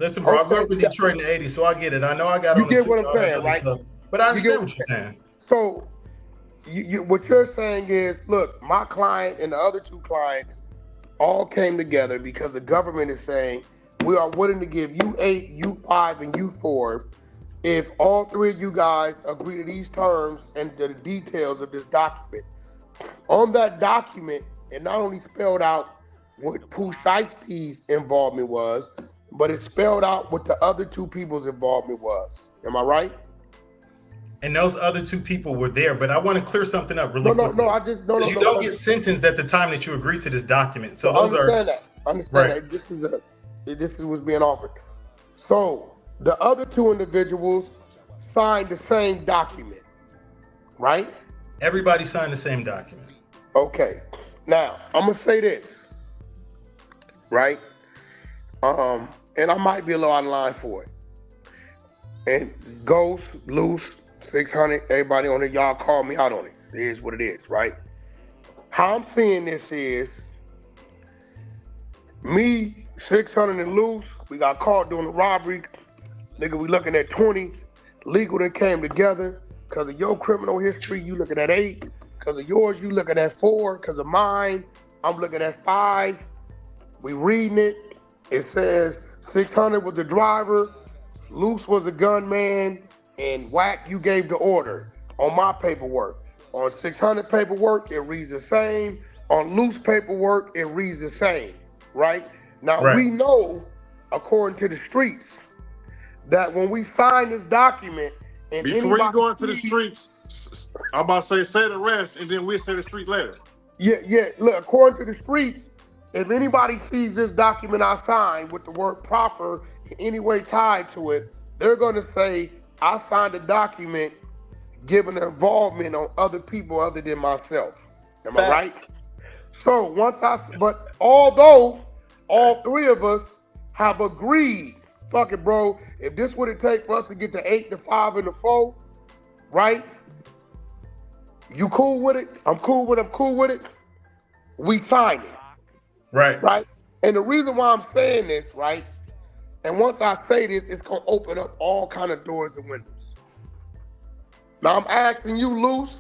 Listen, bro, I grew up in Detroit in the 80s, so I get it. I know I got on the get what I'm saying, right? Stuff, but I understand what you're saying. So what you're saying is, look, my client and the other 2 clients all came together because the government is saying, we are willing to give you 8, you 5, and you 4 if all 3 of you guys agree to these terms and the details of this document. On that document, it not only spelled out what Pooh Shiesty's involvement was, but it spelled out what the other 2 people's involvement was. Am I right? And those other 2 people were there, but I want to clear something up really quickly. You don't get sentenced at the time that you agree to this document. So those I understand that. This is what's being offered. So the other 2 individuals signed the same document, right? Everybody signed the same document. Okay. Now, I'm going to say this, right? And I might be a little out of line for it. And Ghost, Luce, 600, everybody on it, y'all call me out on it. It is what it is, right? How I'm seeing this is, me, 600, and Luce, we got caught doing the robbery. Nigga, we looking at 20. Legal that came together. Because of your criminal history, you looking at 8. Because of yours, you looking at 4. Because of mine, I'm looking at 5. We reading it. It says 600 was the driver, Luce was a gunman, and Wack, you gave the order on my paperwork. On 600 paperwork, it reads the same. On Luce paperwork, it reads the same, right? Now, we know, according to the streets, that when we sign this document, and before you go into the streets, I'm about to say the rest, and then we'll say the street later. Yeah. Look, according to the streets, if anybody sees this document I signed with the word proffer in any way tied to it, they're going to say, I signed a document giving involvement on other people other than myself. Am I right? So but although all 3 of us have agreed, fuck it, bro, if this would it take for us to get the 8, the 5, and the 4, right? You cool with it? I'm cool with it. We sign it. Right. And the reason why I'm saying this, right, and once I say this, it's going to open up all kind of doors and windows. Now, I'm asking you, Luce,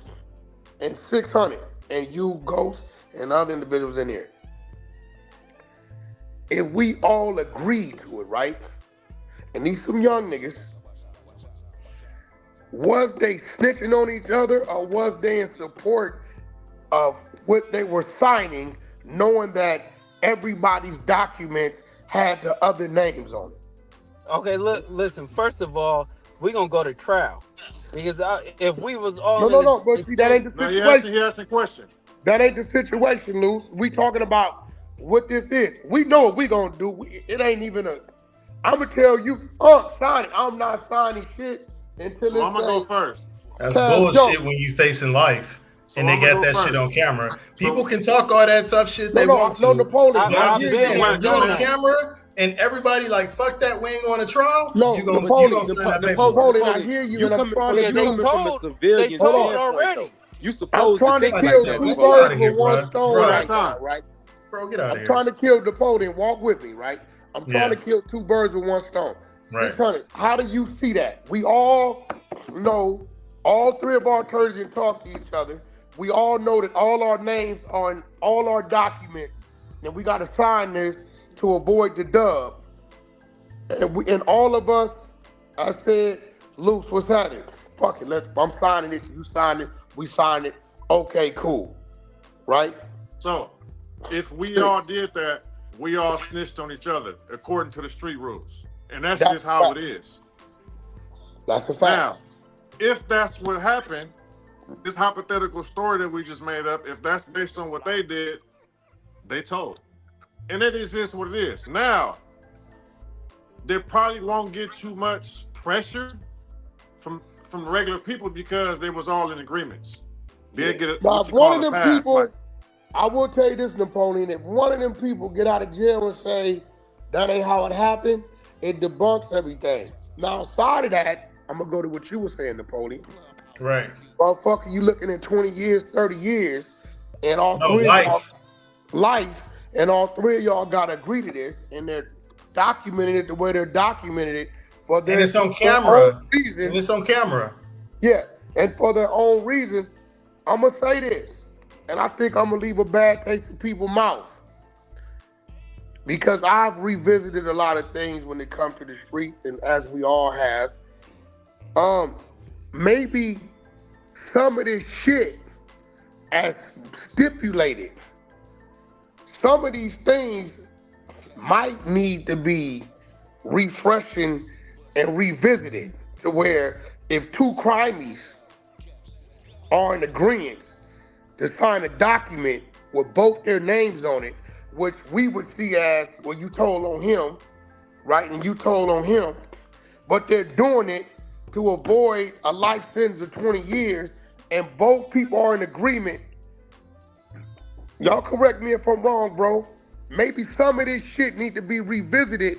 and 600, and you, Ghost, and other individuals in here. If we all agree to it, right, and these some young niggas, was they snitching on each other, or was they in support of what they were signing, knowing that everybody's documents had the other names on it? Okay, listen, first of all, we're going to go to trial. Because if we was all No, but see, that ain't the situation. He asked a question. That ain't the situation, Luce. We talking about what this is. We know what we going to do. It ain't even I'm going to tell you, sign it. I'm not signing shit until it's I'm going to go first. That's bullshit when you facing life. And they got that shit on camera. People can talk all that tough shit they want to. No, Napoleon. You're on camera and everybody like, fuck that, we ain't going to trial. No, Napoleon, I hear you, and I'm trying to do from a civilian. Hold on already. You supposed I'm trying to kill 2 birds with 1 stone right now, right? Bro, get out of I'm here. trying to kill Napoleon. Walk with me, right? I'm trying to Yeah. kill two birds with one stone. Right. 600. How do you see that? We all know, all three of our attorneys can talk to each other. We all know that all our names are in all our documents, and we got to sign this to avoid the dub. And all of us, I said, Luce, what's happening? Fuck it, I'm signing it. You sign it. We sign it. Okay, cool. Right? So, if we all did that, we all snitched on each other according to the street rules, and that's just how it is. That's a fact. Now, if that's what happened, this hypothetical story that we just made up, if that's based on what they did, they told, and it is just what it is. Now, they probably won't get too much pressure from regular people because they was all in agreements. They'll get now, if one of them people, I will tell you this, Napoleon, if one of them people get out of jail and say, that ain't how it happened, it debunks everything. Now, outside of that, I'm going to go to what you were saying, Napoleon. Right. Motherfucker, you looking at 20 years, 30 years, and all three of y'all, life, and all three of y'all got to agree to this, and they're documenting it the way they're documenting it. For their, and it's on camera. Reasons. And it's on camera. Yeah, and for their own reasons, I'm going to say this, and I think I'm going to leave a bad taste in people's mouth, because I've revisited a lot of things when it comes to the streets, and as we all have, maybe some of this shit as stipulated, some of these things might need to be refreshing and revisited to where if two crimies are in agreement to sign a document with both their names on it, which we would see as, well, you told on him, right? And you told on him, but they're doing it to avoid a life sentence of 20 years, and both people are in agreement. Y'all correct me if I'm wrong, bro. Maybe some of this shit need to be revisited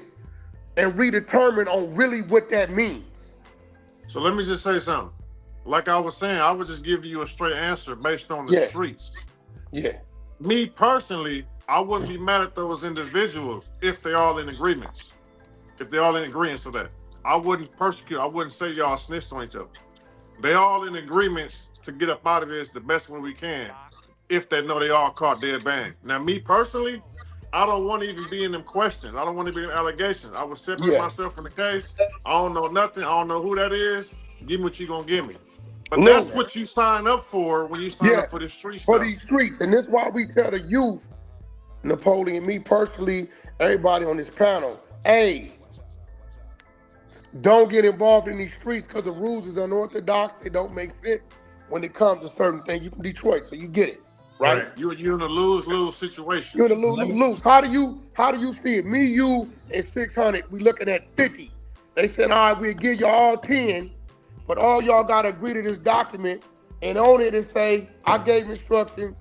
and redetermined on really what that means. So let me just say something. Like I was saying, I would just give you a straight answer based on the streets. Yeah. Me personally, I wouldn't be mad at those individuals if they're all in agreements. If they're all in agreement with that. I wouldn't persecute. I wouldn't say y'all snitched on each other. They all in agreements to get up out of this the best way we can if they know they all caught dead bang. Now, me personally, I don't want to even be in them questions. I don't want to be in allegations. I would separate myself from the case. I don't know nothing. I don't know who that is. Give me what you gonna give me. But that's what you sign up for when you sign up for the street stuff. For these streets. And this is why we tell the youth, Napoleon, me personally, everybody on this panel, hey, don't get involved in these streets because the rules is unorthodox. They don't make sense when it comes to certain things. You from Detroit, so you get it, right? You're in a lose-lose situation. You're in a lose-lose. How do you see it? Me, you, and 600, we looking at 50. They said, all right, we'll give you all 10, but all y'all got to agree to this document, and on it it say, I gave instructions,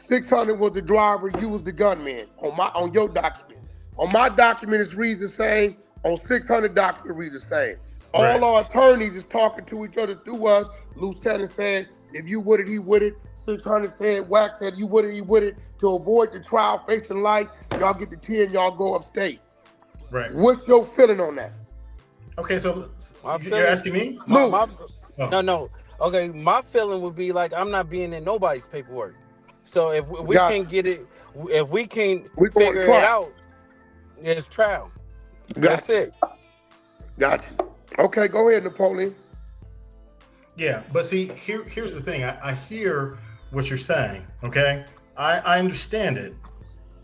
600 was the driver, you was the gunman, on your document. On my document, it reads the same. On 600 document, reads the same. All our attorneys is talking to each other through us. Luce Cannon said, if you would it, he would it. 600 said, Wack said, you would it, he would it. To avoid the trial facing life, y'all get the 10, y'all go upstate. Right. What's your feeling on that? Okay, so you're asking me? No. Okay, my feeling would be like I'm not being in nobody's paperwork. So if we can get it, if we can figure it out, it's trial. That's it. Got you. Okay, go ahead, Napoleon. Yeah, but see, here's the thing. I hear what you're saying, okay? I understand it.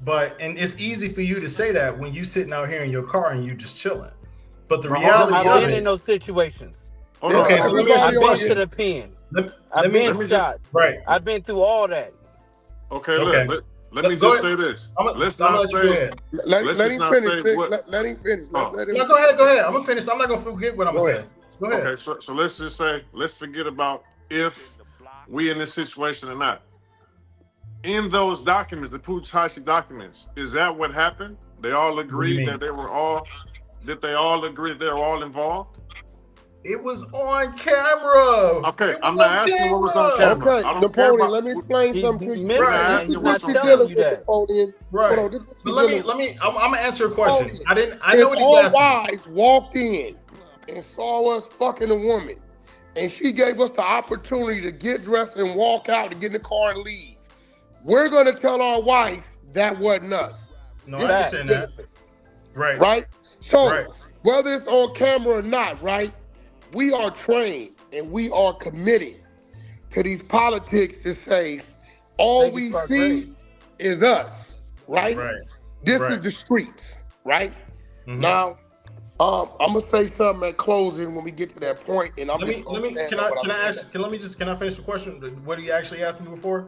And it's easy for you to say that when you sitting out here in your car and you just chilling. But the reality of it... I've been in those situations. Okay, so let me ask you a question. I've been to the pen. I've been shot. Right. I've been through all that. Okay, look. Let me just say this. Let's not say. Let him finish. Let him finish. No, go ahead. I'm gonna finish. I'm not gonna forget what I'm gonna say. Go ahead. Okay, so let's just say, let's forget about if we in this situation or not. In those documents, the Pooh Shiesty documents, is that what happened? They all agreed that they all agreed they were all involved? It was on camera. Okay, I'm not asking what was on camera. Okay, I don't care Napoleon, about. let me explain He's something to you. missing that. This He's is what not you're telling dealing you with, that. Napoleon. Right. Hold on, this is what But you're let me. I'm gonna answer a question. Napoleon, I know what he's all asking. wives walked in and saw us fucking a woman, and she gave us the opportunity to get dressed and walk out to get in the car and leave. We're gonna tell our wife that wasn't us. No, This I is understand that. Right. right? So Right. whether it's on camera or not, right? We are trained and we are committed to these politics to say all we see is us, right? Right. This Right. is the streets, right? Mhm. Now, I'm gonna say something at closing when we get to that point, and I'm Can I finish the question? What you actually asked me before?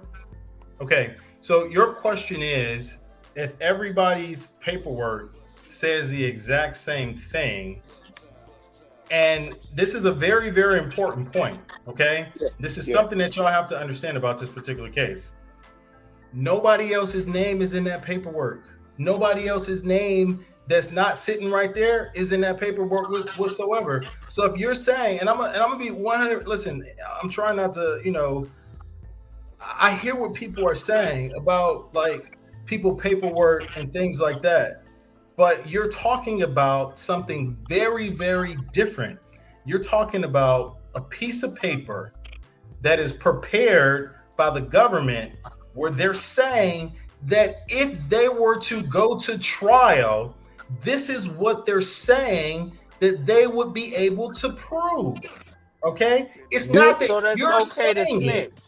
Okay, so your question is, if everybody's paperwork says the exact same thing, and this is a very, very important point, okay? This is something that y'all have to understand about this particular case. Nobody else's name is in that paperwork. Nobody else's name that's not sitting right there is in that paperwork whatsoever. So if you're saying, and I'm gonna be 100. Listen, I'm trying not to, I hear what people are saying about like people paperwork and things like that, but you're talking about something very, very different. You're talking about a piece of paper that is prepared by the government, where they're saying that if they were to go to trial, this is what they're saying that they would be able to prove. Okay, it's not that So that's you're okay to saying snitch. it,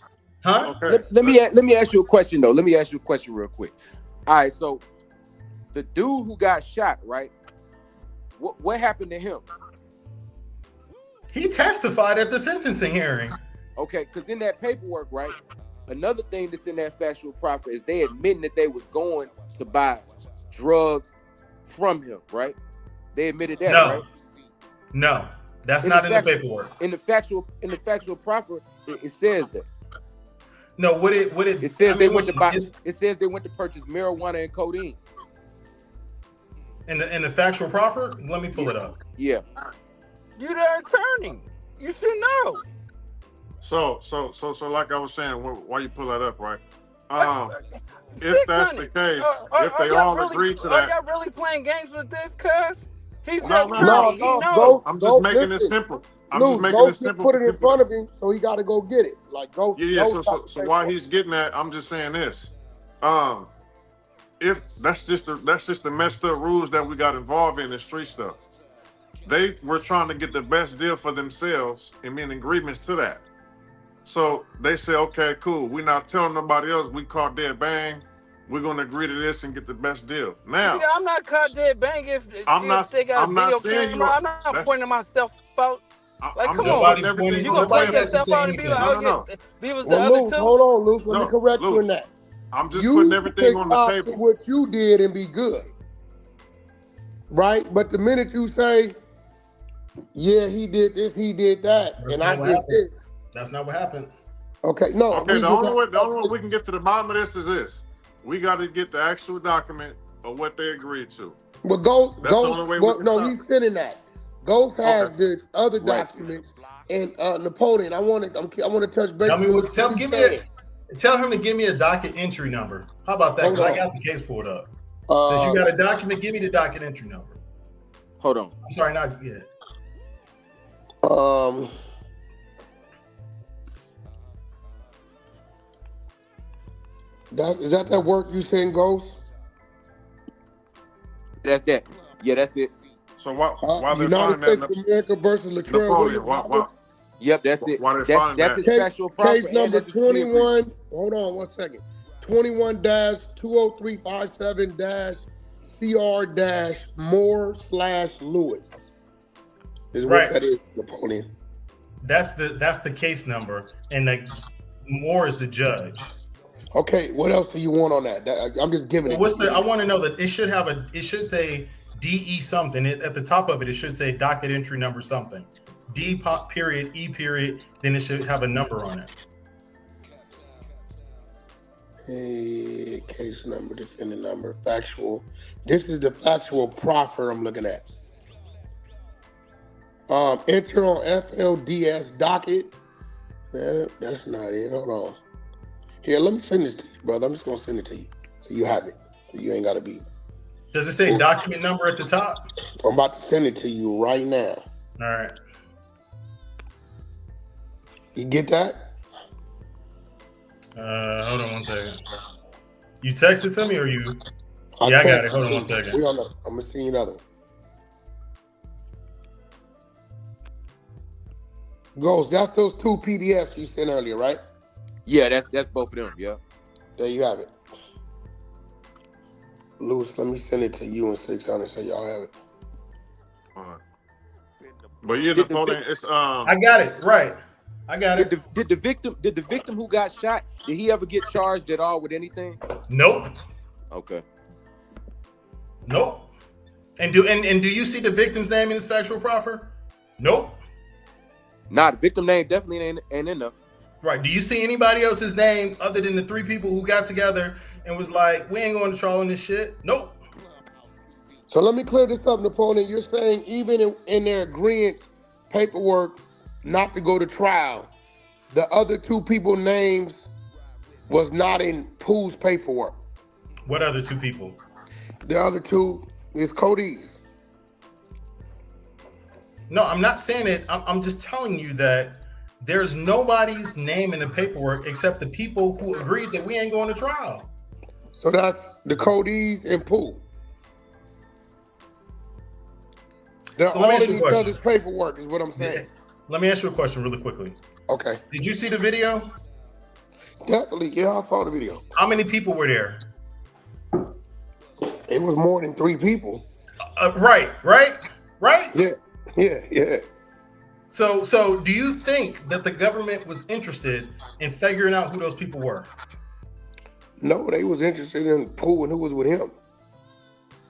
huh? Okay. Let me ask you a question though. Let me ask you a question real quick. All right, so the dude who got shot, right? What happened to him? He testified at the sentencing hearing. Okay, because in that paperwork, right? Another thing that's in that factual proffer is they admitting that they was going to buy drugs from him, right? They admitted that, right? No, that's not in the paperwork. In the factual proffer, it says that. No, it says they went to buy. It says they went to purchase marijuana and codeine. In the factual proffer, let me pull it up. Yeah. You're the attorney. You should know. So, like I was saying, why you pull that up, right? If that's the case, if they all agree to that, are y'all really playing games with this? Cuz he's no. I'm just making it simple. I'm just making it simple. Put it in front of him, so he got to go get it. Like go. Yeah. So while he's getting that, I'm just saying this. If that's just the messed up rules that we got involved in the street stuff. They were trying to get the best deal for themselves and be in agreements to that. So they say, okay, cool. We're not telling nobody else. We caught dead bang. We're gonna agree to this and get the best deal. Now, I'm not caught dead bang if they got I'm a not video saying camera. I'm not pointing myself out. Like, come on, you gonna point yourself out and be like, no. He was the other Luce, two. hold on, Luce. Let me correct you in that. I'm just putting everything on the table. What you did and be good, right? But the minute you say, yeah, he did this, he did that, and I did this. That's not what happened. Okay, no. Okay, the only way we can get to the bottom of this is this. We got to get the actual document of what they agreed to. Well, he's sending that. Ghost has the other documents, and Napoleon. I want to touch base. Tell him to give me a docket entry number. How about that? Because I got the case pulled up. Since you got a document, give me the docket entry number. Hold on. I'm sorry, not yet. Is that work you saying, Ghost? That's that. Yeah, that's it. So why they're United finding States of America versus Napoleon? Yep, that's it. That's his factual case number 21. Hold on 1 second. 21-20357-CR-Moore/Lewis is what that is, Napoleon. That's the case number, and the Moore is the judge. Okay, what else do you want on that? I'm just giving it. I want to know that it should say DE something. At the top of it, it should say docket entry number something. D period E period. Then it should have a number on it. Hey, case number, defendant number, factual. This is the factual proffer I'm looking at. Enter on FLDS docket. That's not it. Hold on. Here, let me send this to you, brother. I'm just gonna send it to you so you have it. So you ain't gotta be. Does it say document number at the top? I'm about to send it to you right now. All right. You get that? Hold on one second. You texted to me or you? I got it. Hold on one second. I'm gonna send you another one. Ghost, that's those 2 PDFs you sent earlier, right? Yeah, that's both of them. Yeah. There you have it. Luce, let me send it to you in 600 so y'all have it. But yeah, Napoleon, it's I got it right. I got it. Did the victim who got shot, did he ever get charged at all with anything? Nope. Okay. Nope. And do you see the victim's name in his factual proffer? Nope. Nah, the victim name definitely ain't in there. Right. Do you see anybody else's name other than the 3 people who got together and was like, we ain't going to trial on this shit? Nope. So let me clear this up, Napoleon. You're saying even in their agreement paperwork not to go to trial, the other 2 people's names was not in Pooh's paperwork. What other 2 people? The other 2 is Cody's. No, I'm not saying it. I'm just telling you that there's nobody's name in the paperwork except the people who agreed that we ain't going to trial. So that's the Cody's and Pooh. They're all in each other's paperwork is what I'm saying. Let me ask you a question really quickly. Okay. Did you see the video? Definitely, yeah, I saw the video. How many people were there? It was more than 3 people. Right? Yeah. So do you think that the government was interested in figuring out who those people were? No, they was interested in Pooh and who was with him.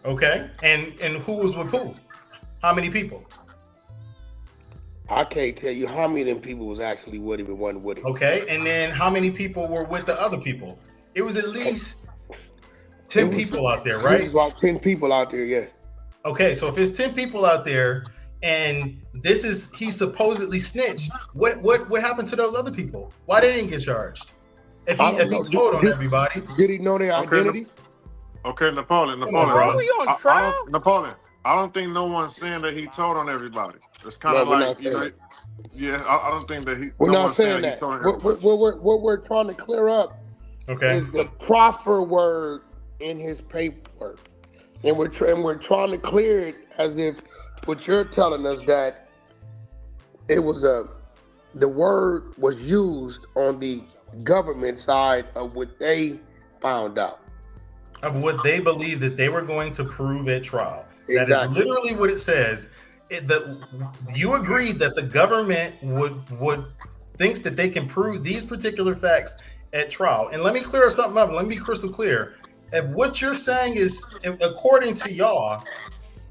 Okay. And who was with Pooh? How many people? I can't tell you how many of them people was actually with him and wasn't with him. Okay. And then how many people were with the other people? It was at least 10 people out there, right? It was about 10 people out there, yeah. Okay, so if it's 10 people out there and he supposedly snitched, what happened to those other people? Why they didn't get charged? If he told on everybody. Did he know their identity? Okay, Napoleon. Are we on trial? Napoleon, I don't think no one's saying that he told on everybody. It's kind of like, I don't think that he. We're not saying that. What we're trying to clear up is the proffer word in his paperwork, and we're trying to clear it as if what you're telling us that it was the word was used on the government side of what they found out. Of what they believe that they were going to prove at trial. Exactly. That is literally what it says. You agreed that the government would thinks that they can prove these particular facts at trial. And let me clear something up. Let me be crystal clear. If what you're saying is, according to y'all,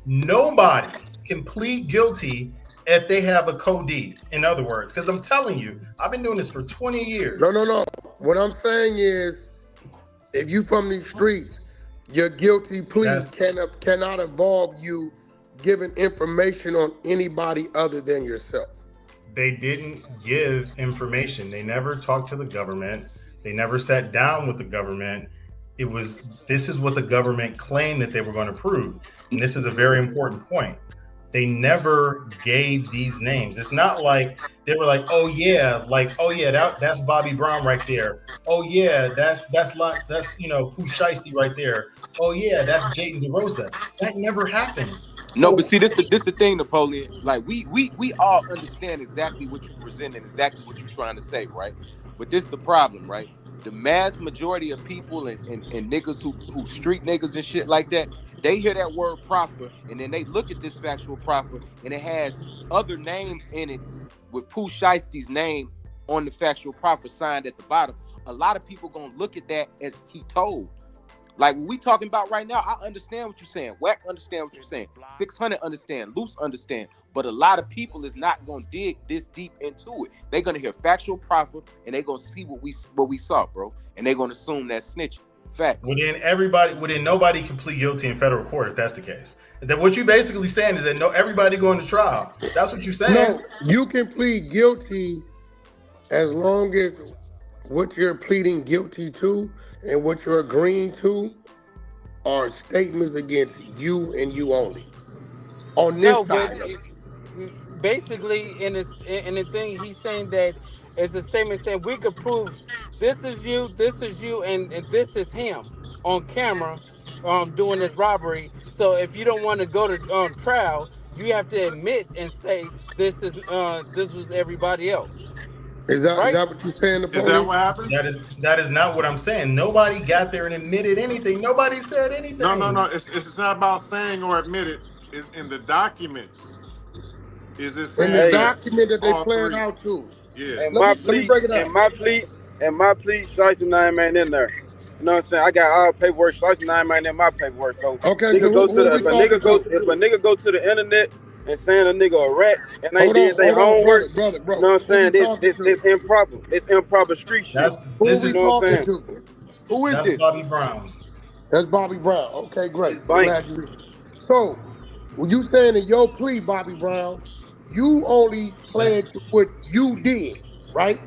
nobody can plead guilty if they have a code deed. In other words, because I'm telling you, I've been doing this for 20 years. No. What I'm saying is, if you from these streets, your guilty plea cannot involve you giving information on anybody other than yourself. They didn't give information. They never talked to the government. They never sat down with the government. This is what the government claimed that they were going to prove. And this is a very important point. They never gave these names. It's not like they were like, that's Bobby Brown right there. Oh yeah, that's Pooh Shiesty right there. Oh yeah, that's Jaden DeRosa. That never happened. No, but see, this the thing, Napoleon. Like we all understand exactly what you're presenting, exactly what you're trying to say, right? But this is the problem, right? The mass majority of people and niggas who street niggas and shit like that, they hear that word proffer and then they look at this factual proffer and it has other names in it with Pooh Shiesty's name on the factual proffer signed at the bottom. A lot of people gonna look at that as he told. Like what we talking about right now, I understand what you're saying. Wack understand what you're saying. 600 understand. Luce understand. But a lot of people is not gonna dig this deep into it. They're gonna hear factual proffer and they're gonna see what we saw, bro. And they're gonna assume that's snitching. Fact. Well, then nobody can plead guilty in federal court if that's the case. Then what you basically saying is that everybody going to trial. That's what you're saying. No, you can plead guilty as long as what you're pleading guilty to and what you're agreeing to are statements against you and you only. On this side of it. Basically, in the thing, he's saying that it's a statement saying we could prove this is you, and this is him on camera doing this robbery. So if you don't want to go to trial, you have to admit and say this was everybody else. Is that what you're saying? Is that what happened? That is not what I'm saying. Nobody got there and admitted anything. Nobody said anything. No. It's not about saying or admitted. It's in the documents. Is it saying in the document that they planned out too? Yeah. And let me break it down. My plea, Shiesty name ain't in there. You know what I'm saying? I got all paperwork. Shiesty name ain't in my paperwork. So okay, if a nigga go to the internet and saying a nigga a rat and they did their homework, brother. You know what I'm saying? It's improper. It's improper street shit. Who is talking to? Who is this? Bobby Brown. That's Bobby Brown. Okay, great. So, when you saying in your plea, Bobby Brown, you only pledged to what you did, right?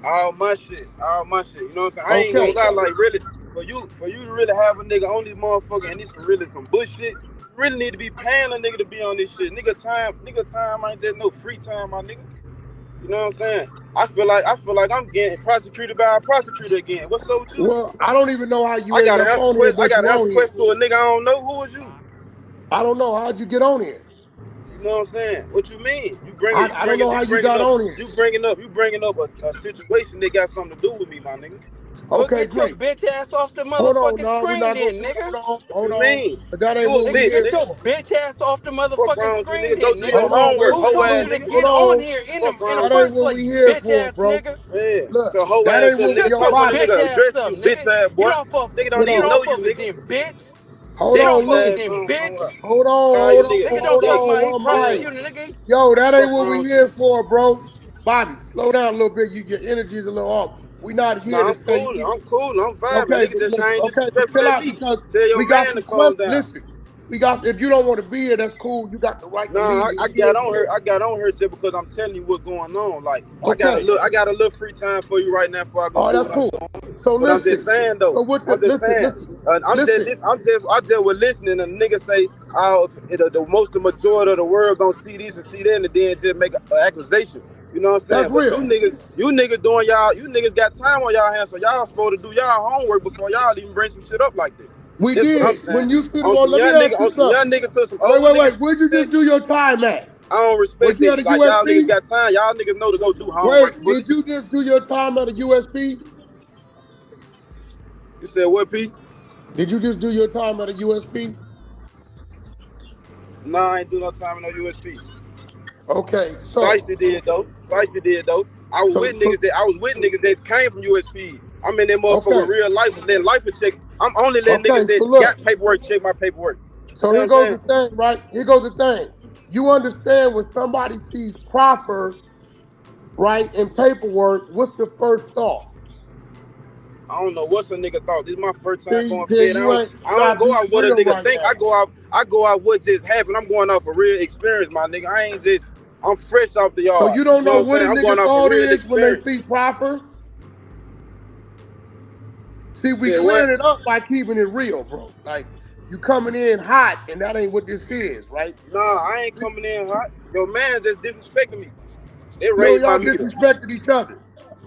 All my shit. You know what I'm saying? I ain't gonna lie, like really, for you to really have a nigga on this motherfucker and this really some bullshit, you really need to be paying a nigga to be on this shit. Nigga time ain't just no free time, my nigga. You know what I'm saying? I feel like I'm getting prosecuted by a prosecutor again. What's up with you? Well, I don't even know how you I gotta ask a question to a nigga I don't know. Who is you? I don't know. How'd you get on here? You know what I'm saying? What you mean? I don't know how you got on here. You bringing up a situation that got something to do with me, my nigga. Okay, get your bitch ass off the motherfucking screen, then, nigga. Hold on. Mean? But that ain't what we get your bitch ass off the motherfucking screen, then, nigga. Who told you to get on here in the first place, bitch ass nigga? Yeah. Look, so whole that ass ain't what nigga your body. address you, bitch ass boy. Nigga don't even know you, nigga. Bitch. Hold on, bitch. Hold on. Yo, that ain't what we here for, bro. Bobby, slow down a little bit. Your energy's a little off. We not here to say. I'm cool. I'm fine. Okay, chill out because we got some questions. Listen, we got. If you don't want to be here, that's cool. You got the right. No, I got on her. I got on her just because I'm telling you what's going on. Like I got a little free time for you right now before I go. Oh, that's cool. So listen. I'm just saying though. So what? Listen. I just was listening and niggas say, oh, the majority of the world gonna see this and see that, and then just make an accusation. You know what I'm saying? That's real. You niggas doing you niggas got time on y'all hands, so y'all supposed to do y'all homework before y'all even bring some shit up like that. We did. When you sit on, let me ask you something. Young niggas took some wait. Where'd you just do your time at? I don't respect it. Like y'all niggas got time. Y'all niggas know to go do homework. Wait, did you just do your time at a USP? You said what, P? Did you just do your time at a USP? Nah, I ain't do no time at no USP. Okay, so Shiesty did though. I was with niggas that came from USP. I'm in that motherfucker real life, and then life check. I'm only letting niggas that got paperwork check my paperwork. So here goes the thing, right? Here goes the thing. You understand when somebody sees proffer, right, and paperwork, what's the first thought? I don't know what's a nigga thought. This is my first time going fed. I don't go out what a nigga think. I go out what just happened. I'm going off a real experience, my nigga. I ain't just. I'm fresh off the yard. So you don't know what a nigga thought is when they see proffer? See, we clearing it up by keeping it real, bro. Like, you coming in hot, and that ain't what this is, right? Nah, I ain't coming in hot. Your man just disrespected me. They raised my meter. Y'all disrespected each other,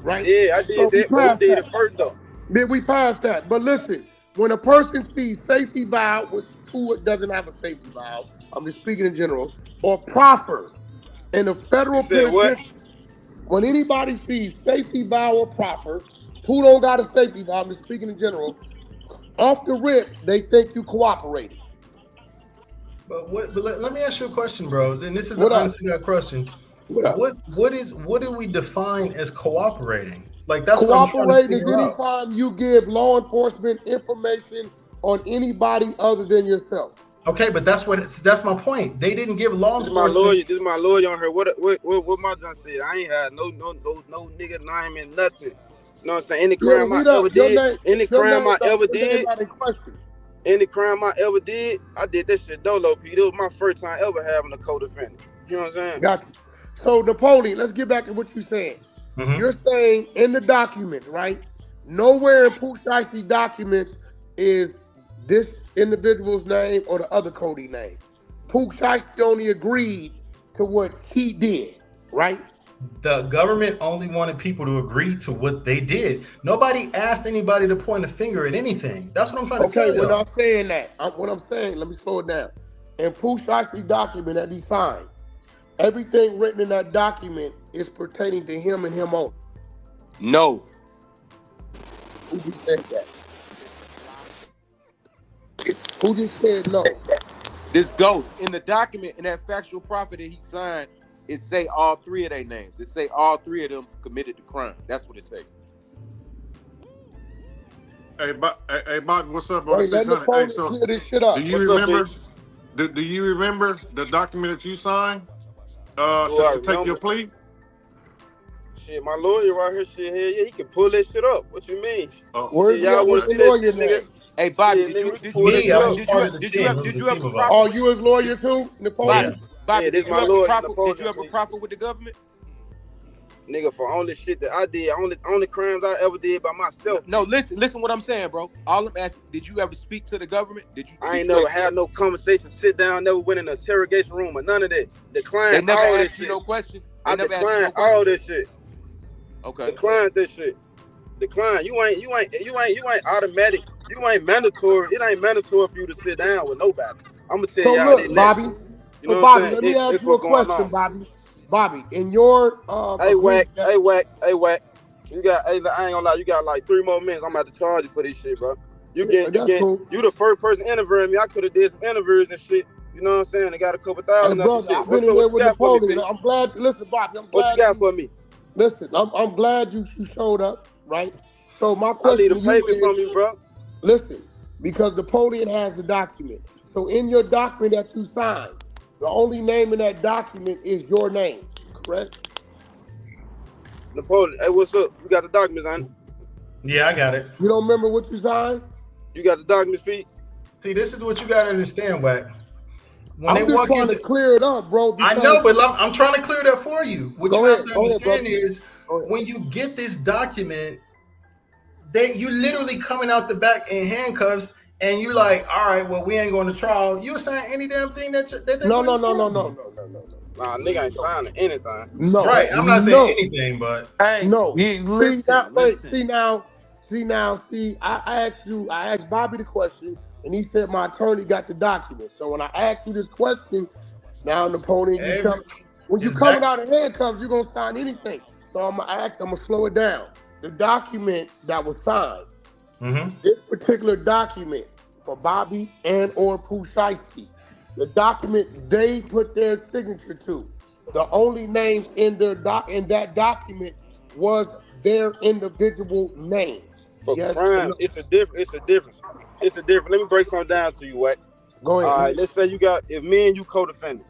right? Yeah, I did that. But we did it first, though. Then we passed that. But listen, when a person sees safety valve, which Pooh doesn't have a safety valve, I'm just speaking in general, or proffer in the federal penitentiary, when anybody sees safety valve or proffer, Pooh don't got a safety valve, I'm just speaking in general, off the rip, they think you cooperated. But let me ask you a question, bro. And this is an honestly good question. What do we define as cooperating? Like that's cooperating is any time you give law enforcement information on anybody other than yourself. Okay, but that's my point. They didn't give law enforcement. This is my lawyer on her. What my John said? I ain't had no nigga name and nothing. You know what I'm saying? Any crime I ever did, any crime I ever did, any crime I ever did, I did that shit dolo, Pete. It was my first time ever having a co-defendant. You know what I'm saying? Got you. So Napoleon, let's get back to what you're saying. You're saying in the document, right? Nowhere in Pooh Shiesty documents is this individual's name or the other Cody name. Pooh Shiesty only agreed to what he did, right? The government only wanted people to agree to what they did. Nobody asked anybody to point a finger at anything. That's what I'm trying to tell you. Okay, we're not saying that. What I'm saying, let me slow it down. In Pooh Shiesty document that he signed, everything written in that document is pertaining to him and him only. No. Who just said that? Who just said no? This Ghost. In the document, in that factual proffer that he signed, it say all three of their names. It say all three of them committed the crime. That's what it say. Hey, Bobby, what's up, bro? Hey, let the phone clear this shit up. Do you remember? Do you remember the document that you signed to take your plea? Shit, my lawyer right here, shit, hell yeah, he can pull that shit up. What you mean? Where's y'all want to see that shit, nigga? Hey, Bobby, did you have a proffer? Oh, you his lawyer too, Napoleon? Bobby, did you have a proffer with the government? Nigga, for only shit that I did, only crimes I ever did by myself. No, listen what I'm saying, bro. All I'm asking, did you ever speak to the government? I ain't never had no conversation, sit down, never went in an interrogation room or none of that. Declined. They never asked you no questions. I declined all this shit. Okay. Declined this shit. Decline. You ain't automatic. You ain't mandatory. It ain't mandatory for you to sit down with nobody. I'm gonna tell y'all. So look, Bobby. So Bobby, let me ask you a question, Bobby. Bobby, in your hey Wack. You got, I ain't gonna lie, you got like 3 more minutes. I'm about to charge you for this shit, bro. You the first person interviewing me. I could have did some interviews and shit. You know what I'm saying? I got a couple thousand. Hey, brother, I've been in there with Napoleon. I'm glad. Listen, Bobby, I'm glad. What you got for me? Listen, I'm glad you showed up, right? So my question I need a payment from you, bro. Listen, because Napoleon has the document. So in your document that you signed, the only name in that document is your name, correct? Napoleon, hey, what's up? You got the documents, on it? Yeah, I got it. You don't remember what you signed? You got the documents, Pete? See, this is what you got to understand, Wack. When I'm just trying to clear it up, bro. I know, but I'm trying to clear that for you. What you have to understand is when you get this document, you literally coming out the back in handcuffs, and you like, all right, well, we ain't going to trial. You sign any damn thing that No. Nah, nigga ain't signing anything. No, right? I'm not saying anything, but hey, no. Listen. I asked Bobby the question, and he said my attorney got the document. So when I asked you this question, now Napoleon, when you coming out of handcuffs, you're gonna sign anything. So I'm gonna slow it down. The document that was signed, this particular document for Bobby and or Pooh Shiesty, the document they put their signature to, the only names in that document was their individual name. For crime, it's a difference. Let me break something down to you, Wack. Go ahead. All right, let's say if me and you co-defendant.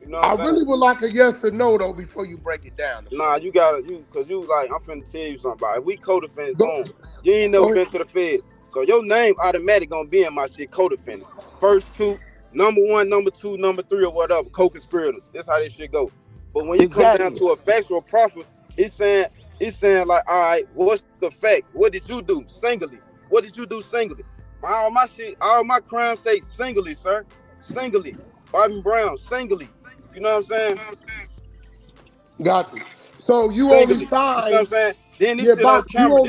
You know I really would like a yes or no though before you break it down. Nah, you gotta, because you like, I'm finna tell you something about it. If we co-defendant, boom, you ain't never been to the Fed. So your name automatic gonna be in my shit, co-defendant. First 2, number 1, number 2, number 3, or whatever, co-conspirators. That's how this shit go. But when you come down to a factual proffer, it's saying like, all right, what's the facts? What did you do singly? What did you do singly? All my crimes say singly, sir. Singly. Bobby Brown, singly. You know what I'm saying? Got you. So you only signed. You know what I'm saying? Then this shit on camera.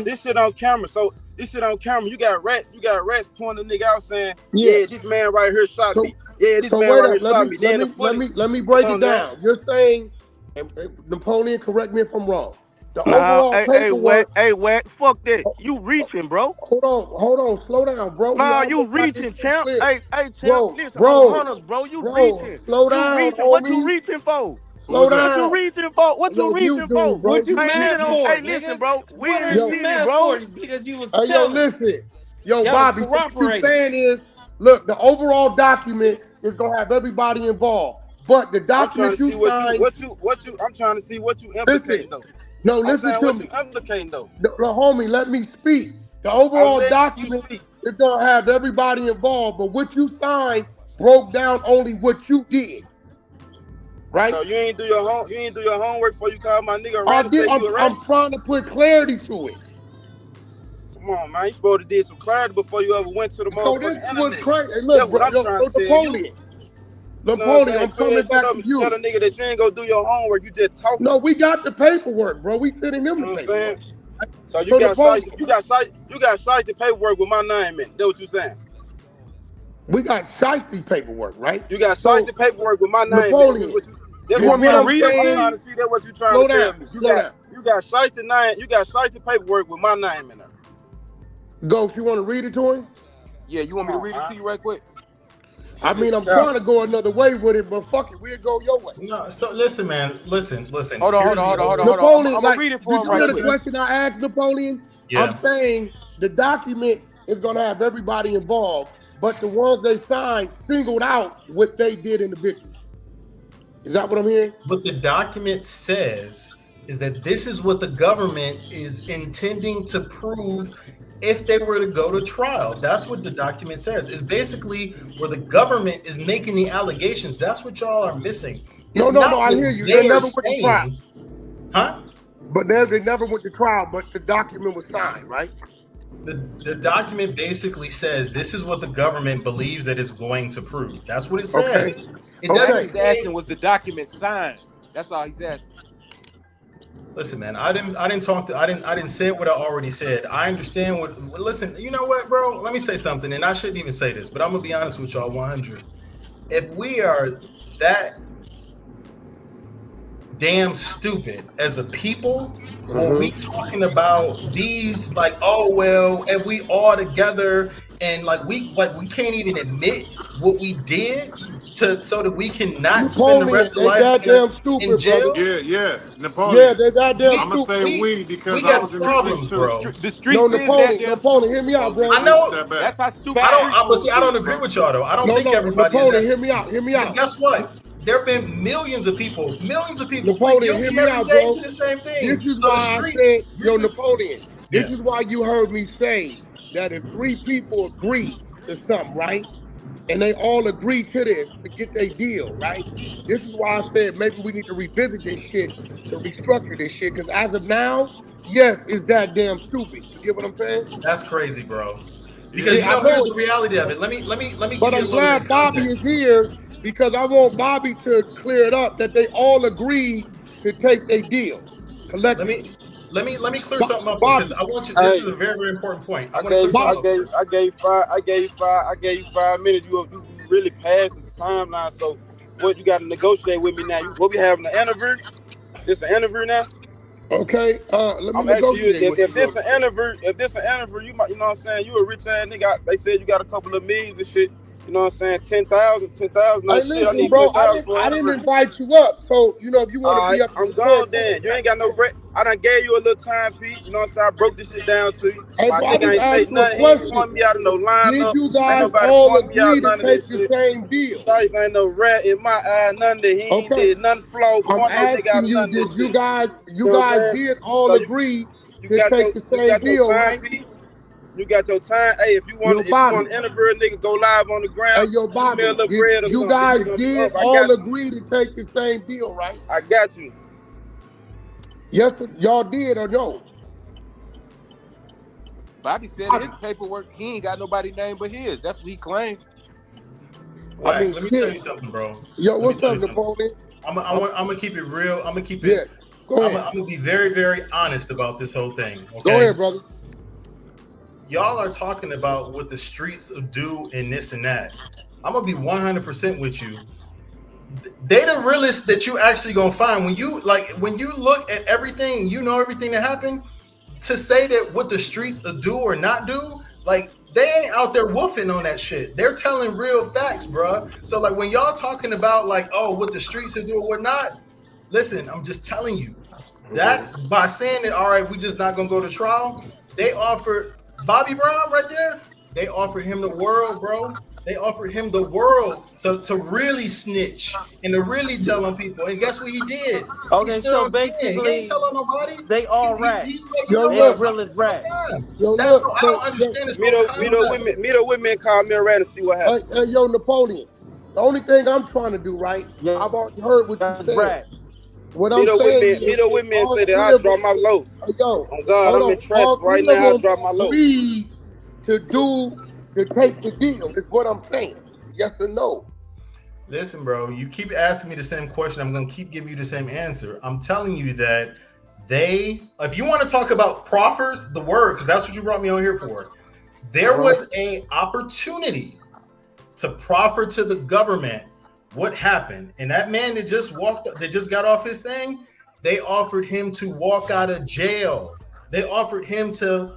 This shit on camera. So this shit on camera. You got rats pointing the nigga out saying, yeah, this man right here shot me. Yeah, this man right here shot me. Let me break it down. You're saying, and Napoleon, correct me if I'm wrong. The overall paperwork. Hey, Wack, fuck that. You reaching, bro. Hold on, slow down, bro. Nah, you reaching, champ. Hey, champ, listen, bro, you reaching. Slow down, What you reaching for? Slow down. What you reaching for? What you reaching for? What you mad for? Hey, listen, bro. We in the city, bro. Because you was listen. Bobby, what you're saying is, look, the overall document is gonna have everybody involved. But the document you signed. I'm trying to see what you implicate though. No, listen to me. Implicating though. The homie, let me speak. The overall document is gonna have everybody involved, but what you signed broke down only what you did. Right? So you ain't do your homework before you call my nigga. I did. I'm trying to put clarity to it. Come on, man. You supposed to did some clarity before you ever went to the motherfucking this internet. was crazy. Hey, look, bro, Napoleon. Napoleon, I'm coming back to you. Tell a nigga that you ain't gonna do your homework. You just talking. No, we got the paperwork, bro. We sending him the paperwork. So you got Shiesty paperwork with my name in it. That's what you saying? We got Shiesty paperwork, right? You got Shiesty paperwork with my name Napoleon. in it. That's what I'm reading. I'm trying to see that what you trying to tell me. You got Shiesty name. You got Shiesty paperwork with my name in it. Ghost, you want to read it to him? Yeah, you want me to read it to you right quick? I mean, I'm trying to go another way with it, but fuck it, we'll go your way. No, so listen, man. Listen. Hold on. Napoleon, I'm gonna read it for him. Did you hear the question I asked, Napoleon? Yeah. I'm saying the document is gonna have everybody involved, but the ones they signed singled out what they did individually. Is that what I'm hearing? What the document says is that this is what the government is intending to prove if they were to go to trial. That's what the document says. It's basically where the government is making the allegations. That's what y'all are missing. No, I hear you. They never went to trial. Huh? But they never went to trial, but the document was signed, right? The document basically says this is what the government believes that it's going to prove. That's what it says. Okay. It doesn't he's asking was the document signed. That's all he's asking. Listen, man, I didn't say what I already said. I understand listen, you know what, bro? Let me say something, and I shouldn't even say this, but I'm gonna be honest with y'all 100. If we are that damn stupid as a people, when we talking about these, like, oh well, if we all together and we can't even admit what we did so that we can not spend the rest of life in jail. Yeah, Napoleon. Yeah, they're goddamn I'm gonna say we because we got problems, bro. The streets Napoleon, hear me out, bro. I know. That's how stupid. I don't agree with y'all though. I don't think everybody. Napoleon, hear me out. Hear me out. Guess what? There have been millions of people. Napoleon, hear me out, bro. The same thing. This is why I said, Napoleon. This is why you heard me say that if 3 people agree to something, right, and they all agree to this to get their deal, right? This is why I said maybe we need to revisit this shit to restructure this shit. Because as of now, yes, it's that damn stupid. You get what I'm saying? That's crazy, bro. Because here's the reality of it. Let me. But I'm glad Bobby is here because I want Bobby to clear it up that they all agreed to take their deal collectively. Let me clear something up because I want you. This is a very, very important point. I gave you 5 minutes. You really passed the timeline. So what you got to negotiate with me now? What we having an interview? This an interview now? Okay. Let me negotiate. If this an interview, you might, you know what I'm saying? You a rich ass nigga. They said you got a couple of millions and shit. You know what I'm saying? 10,000. Hey, listen, bro, I didn't invite you up. So, you know, if you want to be up, I'm gone then. You ain't got no bread. I done gave you a little time piece. You know what I'm saying? I broke this shit down to you. Hey, I think I ain't say nothing. He ain't point me out of no line. Did you guys all agree to take the same deal? Ain't no rat in my eye. None that he ain't did. Nothing flow. I'm asking you, did you guys did all agree to take the same deal, right? You got your time. Hey, if you want to interview a nigga, go live on the ground. Hey, yo, Bobby, you guys did all agree to take the same deal, right? I got you. Yes, y'all did or no? Bobby said in his paperwork he ain't got nobody name but his. That's what he claimed. Let me tell you something, bro. Yo, what's up, Napoleon? I'm gonna keep it real. I'm gonna keep it. Go ahead. I'm gonna be very, very honest about this whole thing. Okay? Go ahead, brother. Y'all are talking about what the streets do and this and that. I'm gonna be 100% with you. They the realest that you actually gonna find when you look at everything, you know everything that happened. To say that what the streets do or not do, like they ain't out there woofing on that shit. They're telling real facts, bro. So like when y'all talking about like, oh, what the streets do or what not, listen, I'm just telling you that by saying that, all right, we just not gonna go to trial. They offered Bobby Brown right there. They offered him the world, bro. They offered him the world to really snitch and to really tell on people. And guess what he did? Okay, he stood so on 10. He basically, ain't telling nobody. They all rats. He's They're real as rats. That's what I don't understand this whole concept. Meet a women call me a rat and see what happens. Hey, yo, Napoleon. The only thing I'm trying to do, right? Yeah. I've already heard what you said. Rats. What I'm saying meet a women and say that I drop my load. Hey, yo, on God, I'm in traffic right now. I drop my load. Agreed to take the deal. Is what I'm saying. Yes or no? Listen, bro, you keep asking me the same question. I'm going to keep giving you the same answer. I'm telling you that if you want to talk about proffers, the word, because that's what you brought me on here for, there was a opportunity to proffer to the government what happened. And that man that just got off his thing, they offered him to walk out of jail. They offered him to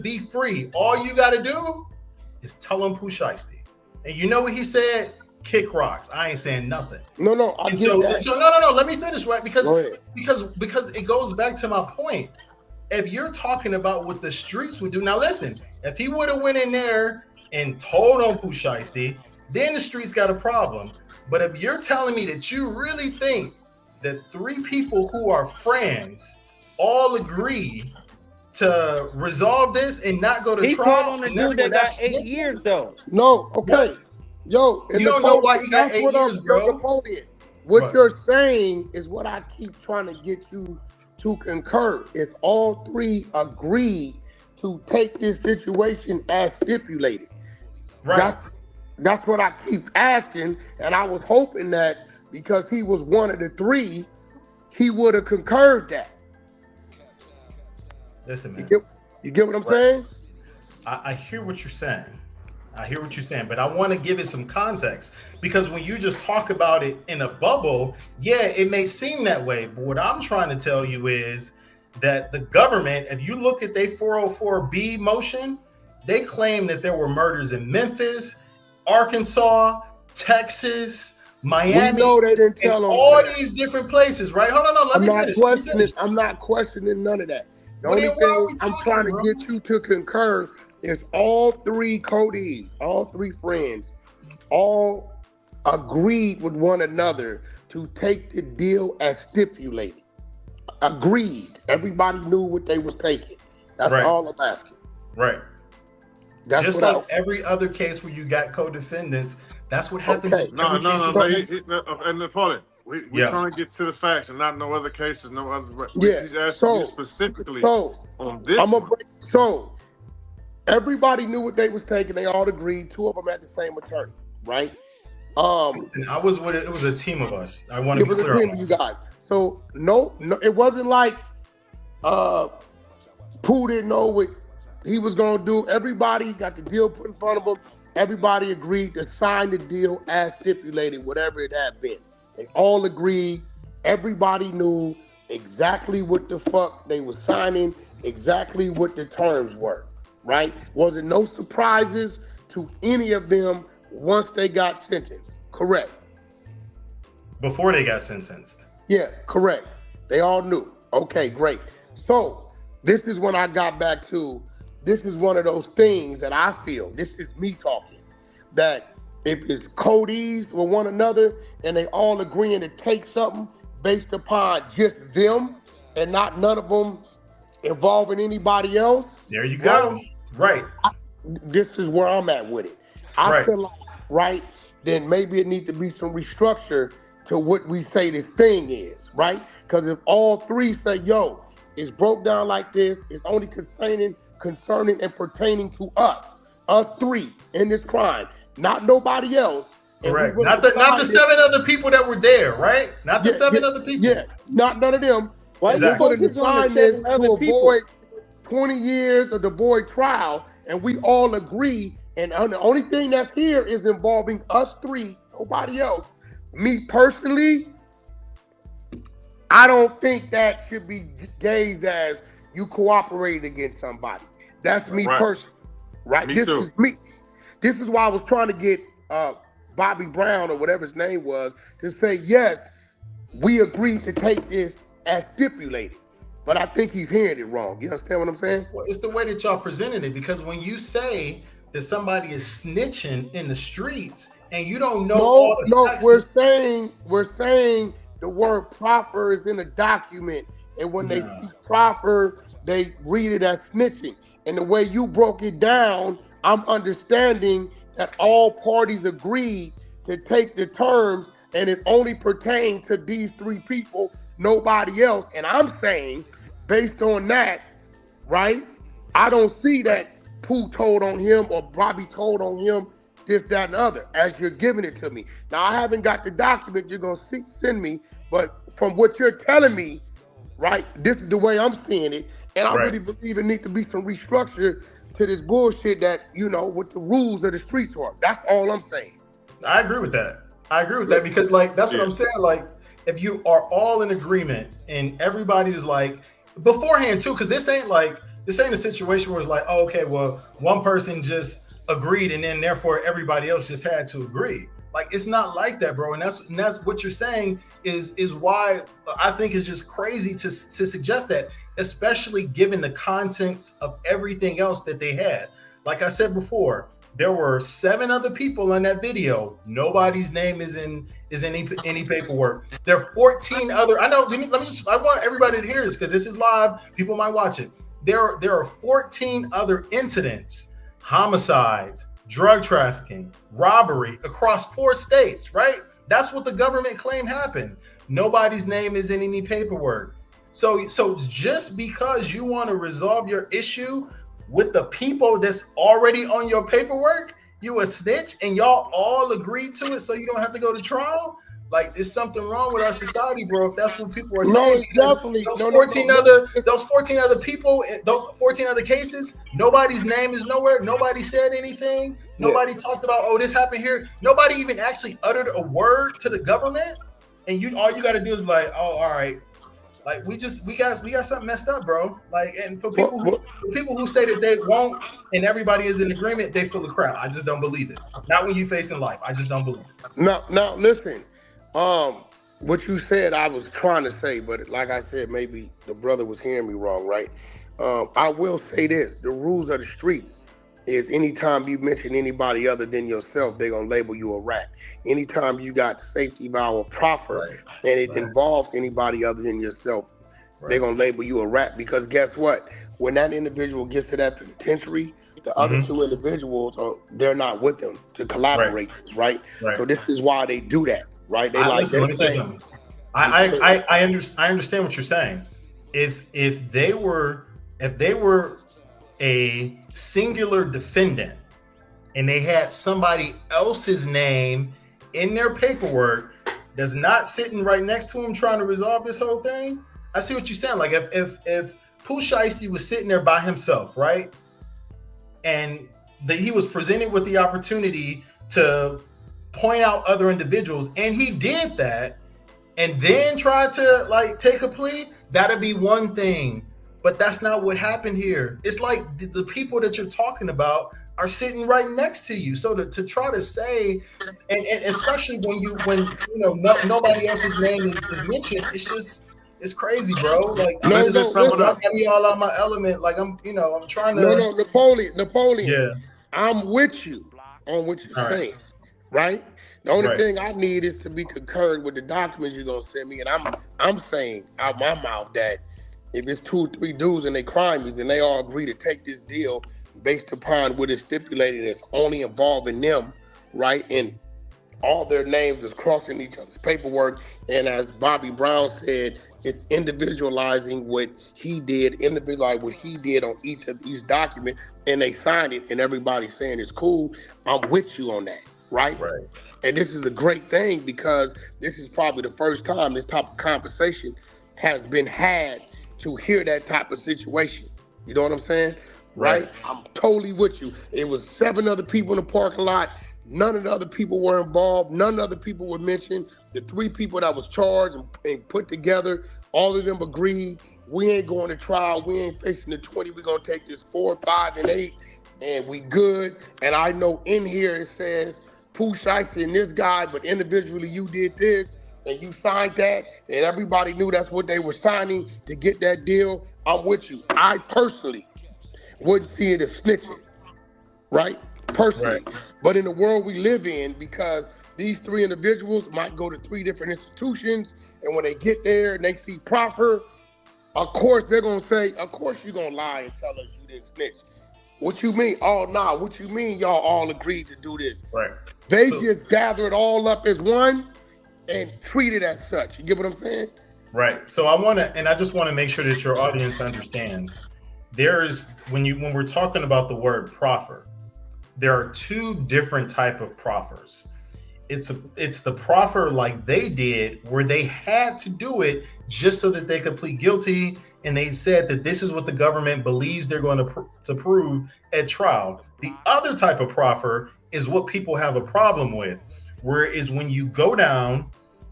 be free. All you got to do is tell him Pooh Shiesty. And you know what he said? Kick rocks. I ain't saying nothing. No. No. Let me finish, right? Because it goes back to my point. If you're talking about what the streets would do, now listen. If he would have went in there and told on Pooh Shiesty, then the streets got a problem. But if you're telling me that you really think that 3 people who are friends all agree to resolve this and not go to trial. He called on the dude that got 8 years, though. No, okay. Yo, you don't know why he got 8 years, bro. Napoleon. What you're saying is what I keep trying to get you to concur. Is all 3 agree to take this situation as stipulated? Right. That's what I keep asking, and I was hoping that because he was one of the 3, he would have concurred that. Listen, man. You get what I'm saying? I hear what you're saying. But I want to give it some context, because when you just talk about it in a bubble, yeah, it may seem that way. But what I'm trying to tell you is that the government, if you look at their 404B motion, they claim that there were murders in Memphis, Arkansas, Texas, Miami. We know they didn't tell them all these different places, right? Hold on, let me finish. I'm not questioning none of that. The only thing I'm trying to get you to concur is all 3 Codees, all 3 friends, all agreed with one another to take the deal as stipulated. Agreed. Everybody knew what they was taking. That's all I'm asking. Right. That's just like every other case where you got co-defendants. That's what happens. Okay. No. And Napoleon, we're trying to get to the facts and not no other cases, no other. He's asking you specifically on this. So everybody knew what they was taking. They all agreed. 2 of them had the same attorney, right? And I was with it. It was a team of us. I want to be clear. It was a team of you guys. So no, it wasn't like Pooh didn't know what he was gonna do. Everybody got the deal put in front of them. Everybody agreed to sign the deal as stipulated, whatever it had been. They all agreed. Everybody knew exactly what the fuck they were signing, exactly what the terms were, right? Wasn't no surprises to any of them once they got sentenced. Correct. Before they got sentenced. Yeah, correct. They all knew. Okay, great. So this is when I got back to, this is one of those things that I feel, this is me talking, that if it's Codees with one another and they all agreeing to take something based upon just them and not none of them involving anybody else. There you go. Right. This is where I'm at with it. I feel like, then maybe it needs to be some restructure to what we say this thing is, right? Because if all 3 say, yo, it's broke down like this, it's only concerning and pertaining to us 3 in this crime, not nobody else. Correct. Not the 7 other people that were there, right? Not the 7 other people. Yeah, not none of them. Why we put to sign this to avoid 20 years of the void trial, and we all agree. And the only thing that's here is involving us 3, nobody else. Me personally, I don't think that should be gauged as you cooperated against somebody. That's me personally, right? Me too. Is me. This is why I was trying to get Bobby Brown or whatever his name was to say, yes, we agreed to take this as stipulated. But I think he's hearing it wrong. You understand what I'm saying? Well, it's the way that y'all presented it, because when you say that somebody is snitching in the streets and you don't know all the facts. We're saying the word proffer is in a document, and when they see proffer, they read it as snitching. And the way you broke it down, I'm understanding that all parties agreed to take the terms, and it only pertained to these three people, nobody else. And I'm saying, based on that, right, I don't see that Pooh told on him or Bobby told on him this, that, and the other, as you're giving it to me. Now, I haven't got the document you're going to send me, but from what you're telling me, right, this is the way I'm seeing it. And I really believe it needs to be some restructure to this bullshit that, you know, what the rules of the streets are. That's all I'm saying. I agree with that. Because, like, that's what I'm saying. Like, if you are all in agreement and everybody's like, beforehand, too, because this ain't a situation where it's like, oh, okay, well, one person just agreed and then therefore everybody else just had to agree. Like, it's not like that, bro. And that's what you're saying is why I think it's just crazy to suggest that, especially given the context of everything else that they had. Like I said before, there were 7 other people in that video. Nobody's name is in any paperwork. There are 14 other. I know. I want everybody to hear this because this is live. People might watch it. There are 14 other incidents, homicides, drug trafficking, robbery across 4 states. Right? That's what the government claimed happened. Nobody's name is in any paperwork. So just because you want to resolve your issue with the people that's already on your paperwork, you a snitch, and y'all all agreed to it, so you don't have to go to trial. Like, there's something wrong with our society, bro. If that's what people are saying, definitely. Those 14 other people, those 14 other cases, nobody's name is nowhere. Nobody said anything. Nobody talked about, oh, this happened here. Nobody even actually uttered a word to the government. And all you got to do is be like, oh, all right. Like, we got something messed up, bro. Like, and for people who say that they won't and everybody is in agreement, they full of crap. I just don't believe it. Not when you facing life. I just don't believe it. Now listen. What you said, I was trying to say, but like I said, maybe the brother was hearing me wrong, right? I will say this: the rules of the streets is anytime you mention anybody other than yourself, they're gonna label you a rat. Anytime you got safety valve proffer and it involves anybody other than yourself, they're gonna label you a rat. Because guess what? When that individual gets to that penitentiary, the other 2 individuals they're not with them to collaborate, right? So this is why they do that, right? They let me say something. I understand what you're saying. If they were a singular defendant and they had somebody else's name in their paperwork that's not sitting right next to him trying to resolve this whole thing, I see what you're saying. Like, if Pooh Shiesty was sitting there by himself, right, and he was presented with the opportunity to point out other individuals, and he did that, and then tried to, like, take a plea, that'd be one thing. But that's not what happened here. It's like the people that you're talking about are sitting right next to you. So to try to say, and especially when nobody else's name is mentioned, it's crazy, bro. Like, I got me all out my element. Like, I'm trying to. Napoleon. Yeah, I'm with you on what you're saying, right? The only thing I need is to be concurred with the documents you're gonna send me, and I'm saying out my mouth that if it's 2 or 3 dudes and they crimes and they all agree to take this deal based upon what is stipulated as only involving them, right? And all their names is crossing each other's paperwork. And as Bobby Brown said, it's individualizing what he did on each of these documents, and they signed it and everybody's saying it's cool. I'm with you on that, right? And this is a great thing because this is probably the first time this type of conversation has been had to hear that type of situation. You know what I'm saying? Right? I'm totally with you. It was 7 other people in the parking lot. None of the other people were involved. None of the other people were mentioned. The 3 people that was charged and put together, all of them agreed, we ain't going to trial. We ain't facing the 20. We're going to take this 4, 5, and 8, and we good. And I know in here it says, Pooh Shiesty and this guy, but individually you did this. And you signed that, and everybody knew that's what they were signing to get that deal. I'm with you. I personally wouldn't see it as snitching, right? personally. Right. But in the world we live in, because these three individuals might go to three different institutions, and when they get there and they see proffer, of course they're gonna say, of course you're gonna lie and tell us you didn't snitch. What you mean? Oh, nah, what you mean y'all all agreed to do this? Right. They just gather it all up as one and treat it as such. You get what I'm saying? Right. So I just want to make sure that your audience understands. When we're talking about the word proffer, there are two different type of proffers. It's the proffer like they did, where they had to do it just so that they could plead guilty, and they said that this is what the government believes they're going to prove at trial. The other type of proffer is what people have a problem with, where is when you go down,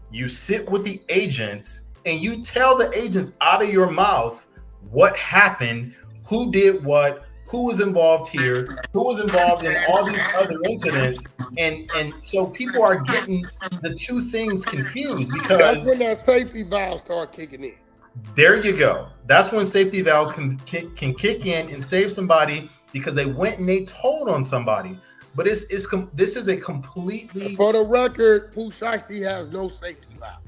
you sit with the agents, and you tell the agents out of your mouth what happened, who did what, who was involved here, who was involved in all these other incidents, and so people are getting the two things confused, because that's when that safety valve start kicking in. There you go. That's when safety valve can kick in and save somebody, because they went and they told on somebody. But this is a completely, for the record, Pooh Shiesty has no safety valve.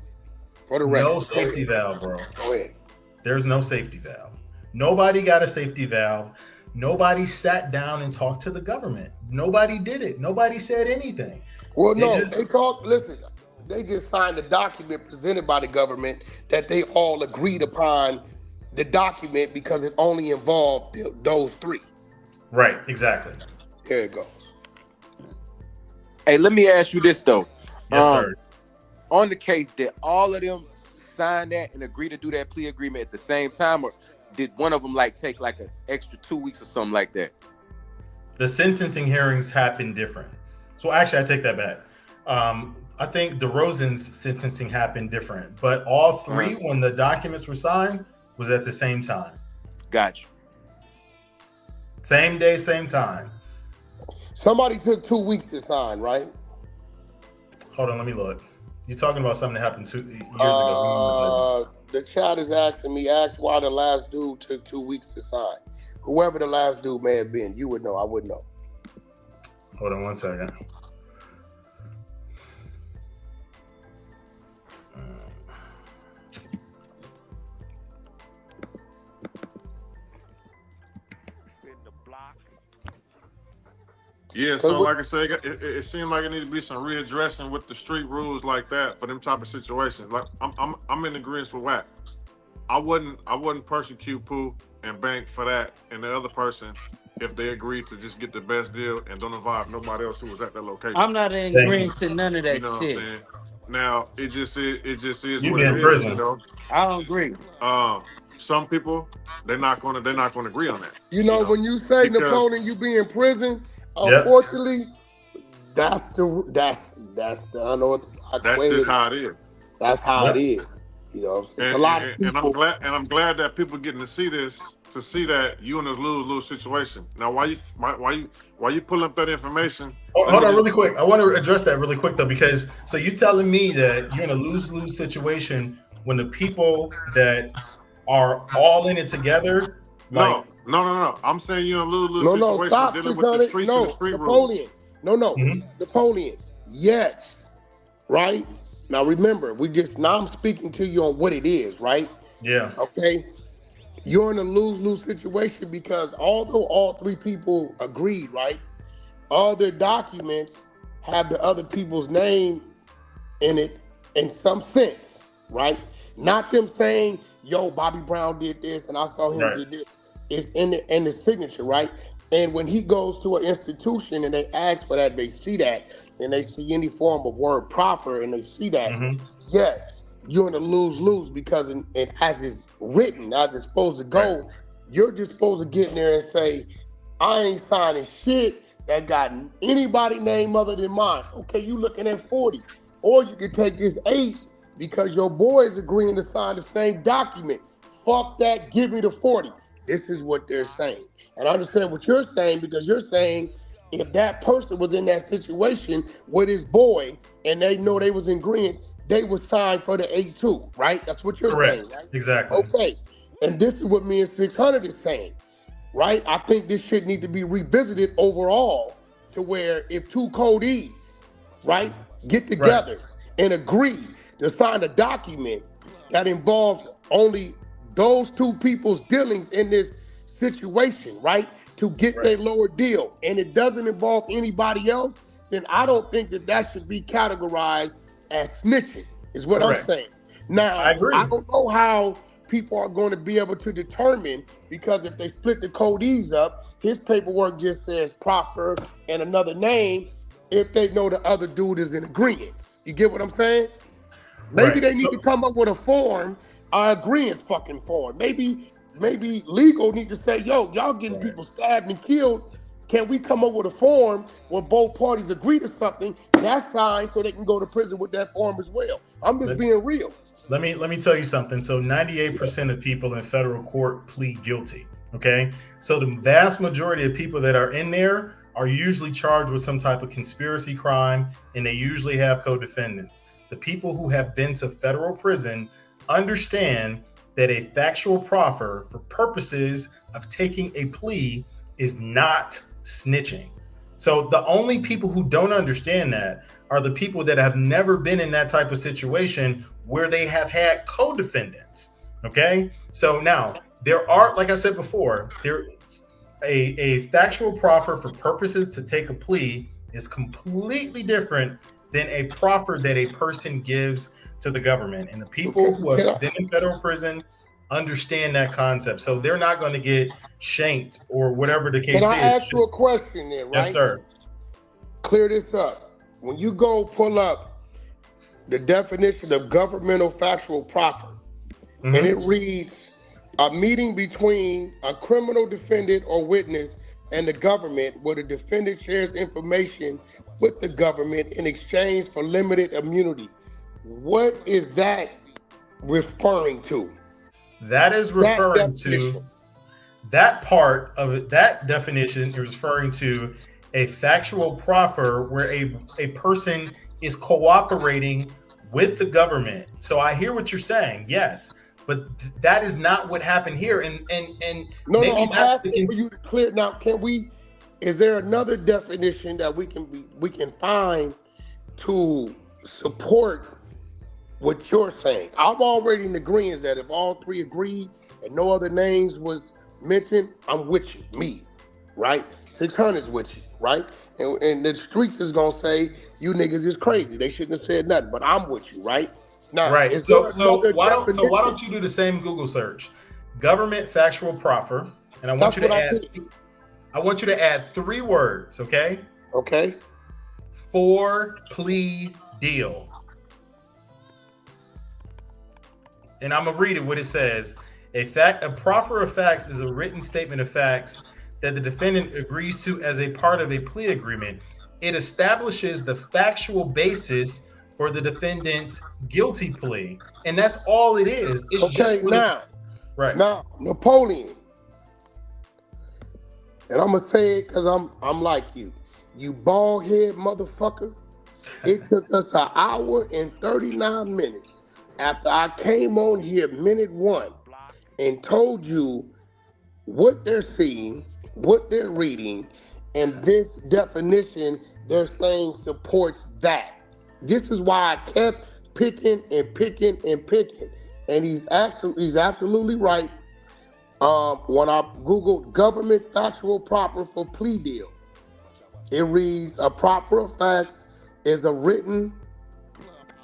For the record, no safety valve, bro. Go ahead. There's no safety valve. Nobody got a safety valve. Nobody sat down and talked to the government. Nobody did it. Nobody said anything. Well, they talked. Listen, they just signed a document presented by the government that they all agreed upon the document because it only involved those three. Right. Exactly. There it goes. Hey, let me ask you this though. Yes, sir. On the case, did all of them sign that and agree to do that plea agreement at the same time, or did one of them take an extra 2 weeks or something like that? The sentencing hearings happen different. So actually, I take that back. I think DeRozan's sentencing happened different, but all three, when the documents were signed, was at the same time. Gotcha. Same day, same time. Somebody took 2 weeks to sign, right? Hold on, let me look. You're talking about something that happened 2 years ago. The chat is asking me, ask why the last dude took 2 weeks to sign. Whoever the last dude may have been, you would know, I wouldn't know. Hold on 1 second. Yeah, so like I said, it seemed like it need to be some readdressing with the street rules like that for them type of situations. Like I'm in agreement with Wack. I wouldn't persecute Pooh and bank for that and the other person if they agreed to just get the best deal and don't involve nobody else who was at that location. I'm not in agreement to none of that shit. What I'm saying? Now it just is you what be it in prison. is, you know. I don't agree. Some people they're not gonna agree on that. You know, when you say Napoleon, you be in prison. Unfortunately, that's the unorthodox way. That's just how it is. That's how it is. You know, it's a lot of people. And I'm glad that people getting to see this, to see that you in this lose situation. Now, why you pulling up that information? Hold on, really quick. I want to address that really quick though, because so you telling me that you're in a lose-lose situation when the people that are all in it together, No. I'm saying you're in a lose-lose situation. No, stop, dealing with the streets and the street Napoleon. rules. Napoleon. Yes, right. Now remember, I'm speaking to you on what it is, right? Yeah. Okay. You're in a lose-lose situation because although all three people agreed, right, all their documents have the other people's name in it in some sense, right? Not them saying, yo, Bobby Brown did this and I saw him do this. It's in the signature, right? And when he goes to an institution and they ask for that, they see that, and they see any form of word proffer and they see that, yes, you're in a lose-lose because as it's written, as it's supposed to go, you're just supposed to get in there and say, I ain't signing shit that got anybody name other than mine. Okay, you looking at 40. Or you can take this 8 because your boy is agreeing to sign the same document. Fuck that, give me the 40. This is what they're saying. And I understand what you're saying because you're saying if that person was in that situation with his boy and they know they was in agreement, they would sign for the 8 too, right? That's what you're saying, right? Exactly. Okay. And this is what me and 600 is saying, right? I think this shit need to be revisited overall to where if two codees, right, get together and agree to sign a document that involves only those two people's dealings in this situation, right, to get their lower deal, and it doesn't involve anybody else, then I don't think that should be categorized as snitching, is what I'm saying. Now, I don't know how people are going to be able to determine, because if they split the codees up, his paperwork just says proffer and another name, if they know the other dude is in agreement. You get what I'm saying? Maybe they need to come up with a form, agreement fucking form. Maybe legal need to say, yo, y'all getting people stabbed and killed. Can we come up with a form where both parties agree to something that's signed so they can go to prison with that form as well? I'm just being real. Let me tell you something. So 98% of people in federal court plead guilty. Okay. So the vast majority of people that are in there are usually charged with some type of conspiracy crime, and they usually have co-defendants. The people who have been to federal prison understand that a factual proffer for purposes of taking a plea is not snitching. So the only people who don't understand that are the people that have never been in that type of situation where they have had co-defendants. Okay. So now there are, like I said before, there a factual proffer for purposes to take a plea is completely different than a proffer that a person gives to the government. And the people who have been in federal prison understand that concept. So they're not going to get shanked or whatever the case is. Can I ask you a question then, right? Yes, sir. Clear this up. When you go pull up the definition of governmental factual proffer, and it reads, a meeting between a criminal defendant or witness and the government where the defendant shares information with the government in exchange for limited immunity. What is that referring to? That is referring to that part of it. That definition is referring to a factual proffer where a person is cooperating with the government. So I hear what you're saying, yes, but that is not what happened here. And no, I'm asking for you to clear. Now, can we? Is there another definition that we can find to support what you're saying? I'm already in agreement that if all three agreed and no other names was mentioned, I'm with you, me, right? 600's with you, right? And the streets is gonna say you niggas is crazy. They shouldn't have said nothing, but I'm with you, right? Now, right. So why don't you do the same Google search? Government factual proffer, and I want you to add 3 words, okay? Okay. For plea deal. And I'm gonna read it what it says. A proffer of facts is a written statement of facts that the defendant agrees to as a part of a plea agreement. It establishes the factual basis for the defendant's guilty plea. And that's all it is. It's okay, now, Napoleon. And I'm gonna say it because I'm like you bald head motherfucker. It took us 1 hour and 39 minutes after I came on here minute 1 and told you what they're seeing, what they're reading, and this definition they're saying supports that. This is why I kept picking and picking and picking. And he's absolutely right. When I Googled government factual proffer for plea deal, it reads, a proffer of facts is a written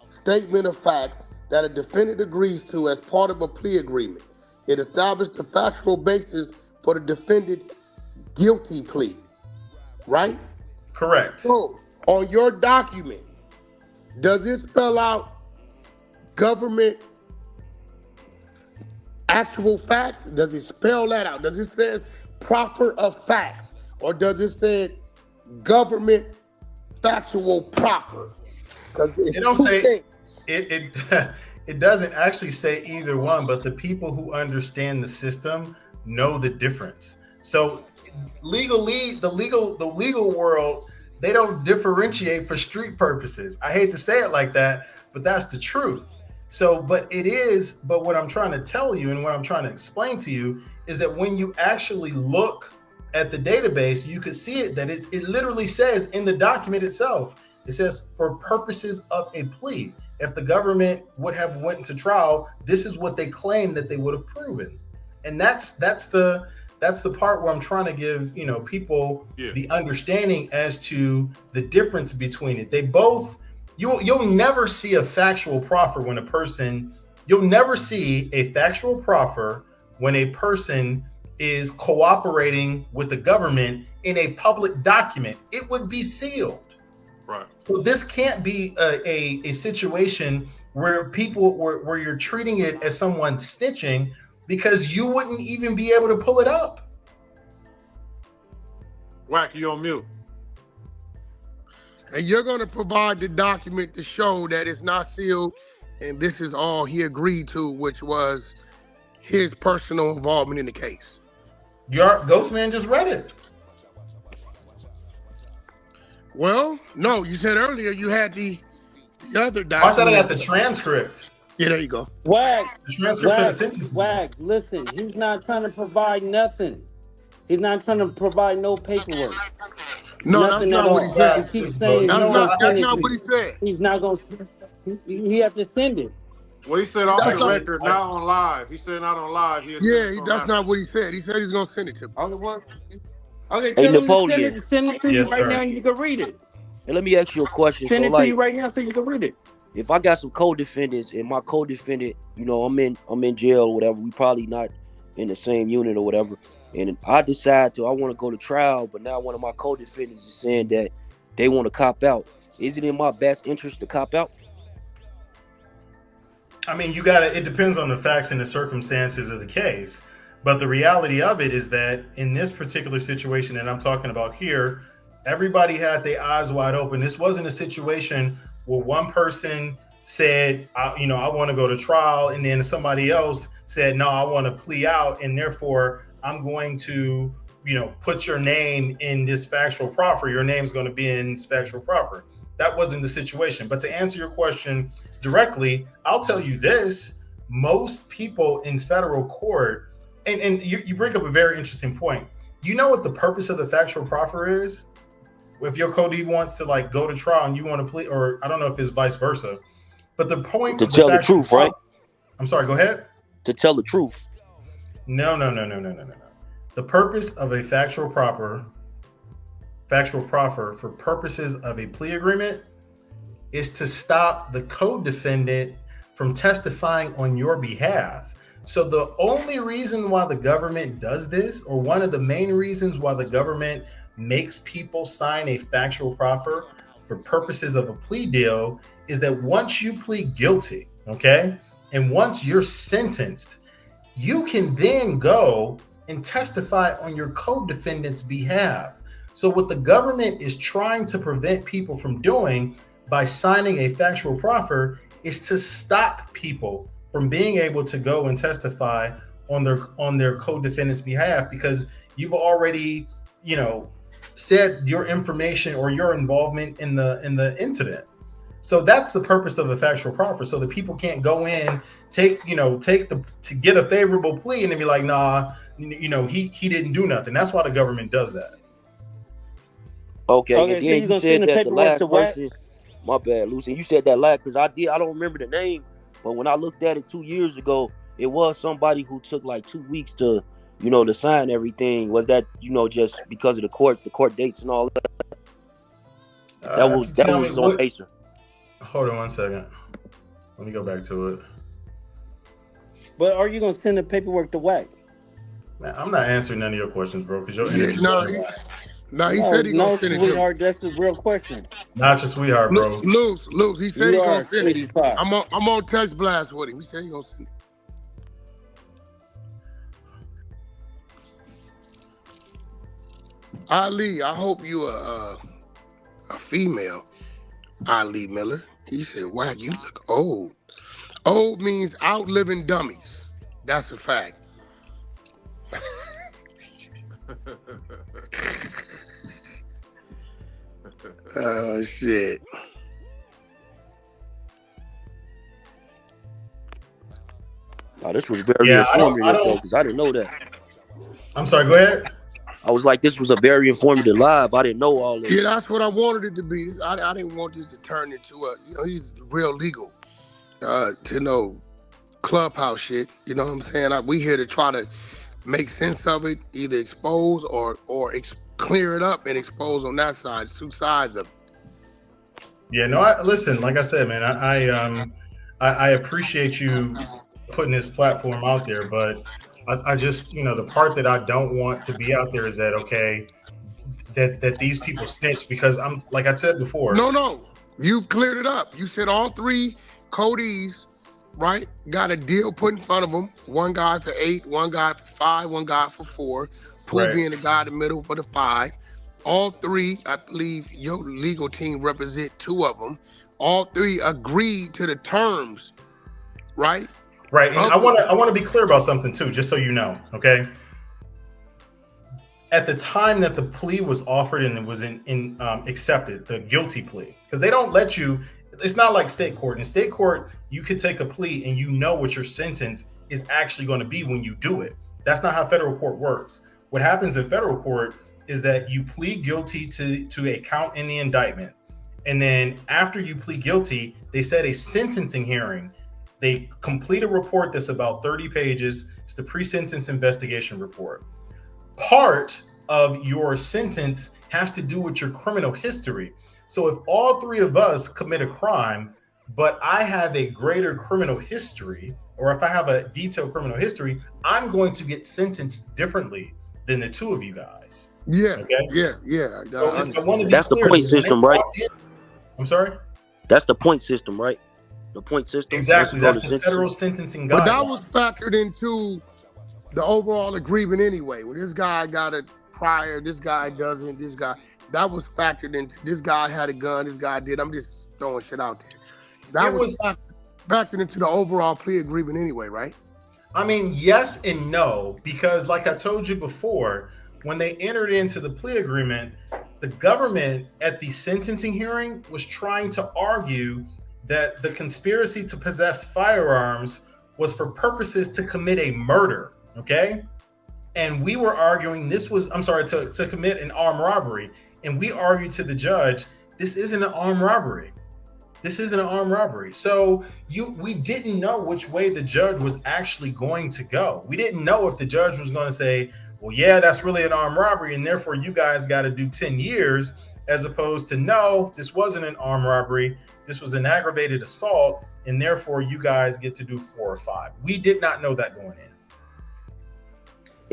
statement of facts that a defendant agrees to as part of a plea agreement. It established the factual basis for the defendant's guilty plea, right? Correct. So, on your document, does it spell out government actual facts? Does it spell that out? Does it say proffer of facts? Or does it say government factual proffer? It don't say it doesn't actually say either one, but the people who understand the system know the difference. So legally, the legal world, they don't differentiate for street purposes. I hate to say it like that, but that's the truth. So, but what I'm trying to tell you and what I'm trying to explain to you is that when you actually look at the database, you could see it that it literally says in the document itself, it says for purposes of a plea. If the government would have went to trial, this is what they claim that they would have proven. And that's the part where I'm trying to give, you know, people the understanding as to the difference between it. They both, you'll never see a factual proffer when a person, you'll never see a factual proffer when a person is cooperating with the government in a public document. It would be sealed. Right. So this can't be a situation where where you're treating it as someone snitching, because you wouldn't even be able to pull it up. Wack, you on mute. And you're going to provide the document to show that it's not sealed, and this is all he agreed to, which was his personal involvement in the case. Your Ghostman just read it. Well, no, you said earlier you had the other document. I said I got the transcript. Yeah, there you go. Wack, the transcript to the sentence. Wack, listen, he's not trying to provide nothing. He's not trying to provide no paperwork. No, nothing that's not what he said. He keeps saying that's not what he said. He's not going to. He have to send it. Well, he said off the record, not on live. He said not on live. That's not what he said. He said he's going to send it to me. Okay, tell him to send it to you right now and you can read it. And let me ask you a question. Send it to you right now so you can read it. If I got some co-defendants and my co-defendant, you know, I'm in jail or whatever, we probably not in the same unit or whatever, and I decide I want to go to trial, but now one of my co-defendants is saying that they want to cop out. Is it in my best interest to cop out? I mean, it depends on the facts and the circumstances of the case. But the reality of it is that in this particular situation that I'm talking about here, everybody had their eyes wide open. This wasn't a situation where one person said, I want to go to trial, and then somebody else said, no, I want to plea out, and therefore I'm going to, put your name in this factual proffer. Your name's going to be in this factual proffer. That wasn't the situation. But to answer your question directly, I'll tell you this: most people in federal court, and you bring up a very interesting point. You know what the purpose of the factual proffer is? If your co-D wants to go to trial and you want to plea, or I don't know if it's vice versa, but the point to tell the truth, right? I'm sorry, go ahead. To tell the truth. No. The purpose of a factual proffer for purposes of a plea agreement is to stop the co-defendant from testifying on your behalf. So the only reason why the government does this, or one of the main reasons why the government makes people sign a factual proffer for purposes of a plea deal, is that once you plead guilty, okay, and once you're sentenced, you can then go and testify on your co-defendant's behalf. So what the government is trying to prevent people from doing by signing a factual proffer is to stop people from being able to go and testify on their co-defendant's behalf, because you've already, said your information or your involvement in the incident. So that's the purpose of a factual proffer, so that people can't go in, to get a favorable plea and then be like, nah, he didn't do nothing. That's why the government does that. Okay, and then you said that the last person, my bad, Lucy, you said that last, because I don't remember the name, but when I looked at it 2 years ago, it was somebody who took 2 weeks to, to sign everything. Was that, just because of the court dates and all that? That was on Pacer. Hold on 1 second. Let me go back to it. But are you going to send the paperwork to Wack? Man, I'm not answering none of your questions, bro, because your energy. He said he gonna send it to me. That's the real question. Not your sweetheart, bro. Luce, he said he gonna send it. I'm on text blast with him. He said he gonna send it. Ali, I hope you a female. Ali Miller. He said, Wack, you look old. Old means outliving dummies. That's a fact. Oh, shit. Oh, this was very informative, because I didn't know that. I'm sorry, go ahead. I was like, this was a very informative live. I didn't know all this. Yeah, that's what I wanted it to be. I didn't want this to turn into a, he's real legal, Clubhouse shit. You know what I'm saying? We here to try to make sense of it, either expose or clear it up and expose on that side. It's two sides of it. Yeah, no, listen, like I said, man, I appreciate you putting this platform out there, but I just, the part that I don't want to be out there is that, okay, that these people snitch, because I'm, like I said before. No, you cleared it up. You said all three Cody's, right, got a deal put in front of them. One guy for 8, one guy for 5, one guy for 4. Pooh being the guy in the middle for the 5. All three, I believe your legal team represent 2 of them. All 3 agreed to the terms, right? Right. And I want to be clear about something too, just so you know, okay? At the time that the plea was offered and it was accepted, the guilty plea, because they don't let you. It's not like state court. In state court, you could take a plea and you know what your sentence is actually going to be when you do it. That's not how federal court works. What happens in federal court is that you plead guilty to a count in the indictment. And then after you plead guilty, they set a sentencing hearing. They complete a report that's about 30 pages. It's the pre-sentence investigation report. Part of your sentence has to do with your criminal history. So if all 3 of us commit a crime, but I have a greater criminal history, or if I have a detailed criminal history, I'm going to get sentenced differently than the 2 of you guys. Yeah, okay? Yeah. That's the point system, right? I'm sorry? That's the point system, right? The point system. Exactly. That's the federal sentencing guideline. But that was factored into the overall agreement anyway. When this guy got it prior, this guy doesn't, this guy, that was factored into, this guy had a gun, this guy did. I'm just throwing shit out there. That was factored into the overall plea agreement anyway, right? I mean, yes and no, because like I told you before, when they entered into the plea agreement, the government at the sentencing hearing was trying to argue that the conspiracy to possess firearms was for purposes to commit a murder, okay? And we were arguing to commit an armed robbery. And we argued to the judge, this isn't an armed robbery. This isn't an armed robbery. So we didn't know which way the judge was actually going to go. We didn't know if the judge was going to say, well, yeah, that's really an armed robbery, and therefore you guys got to do 10 years, as opposed to, no, this wasn't an armed robbery. This was an aggravated assault, and therefore you guys get to do 4 or 5. We did not know that going in.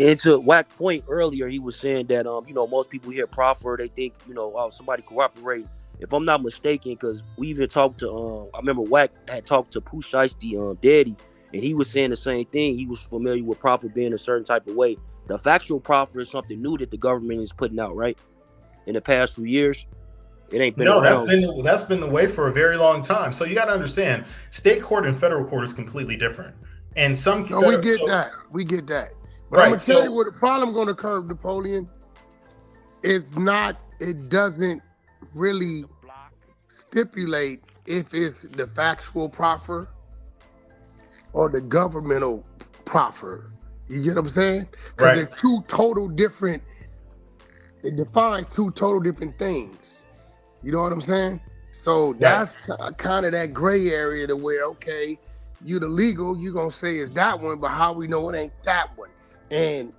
And to Wack's point earlier, he was saying that, most people hear proffer, they think, somebody cooperate. If I'm not mistaken, because we even talked to, I remember Wack had talked to Pooh Shiesty, daddy, and he was saying the same thing. He was familiar with proffer being a certain type of way. The factual proffer is something new that the government is putting out, right? In the past few years, it ain't been around. That's been the way for a very long time. So you got to understand, state court and federal court is completely different. And we get that. But I'm gonna tell you what the problem going to occur, Napoleon. It doesn't really stipulate if it's the factual proffer or the governmental proffer. You get what I'm saying? Because they're 2 total different, it defines 2 total different things. You know what I'm saying? So that's kind of that gray area to where, okay, you the legal, you going to say it's that one, but how we know it ain't that one? And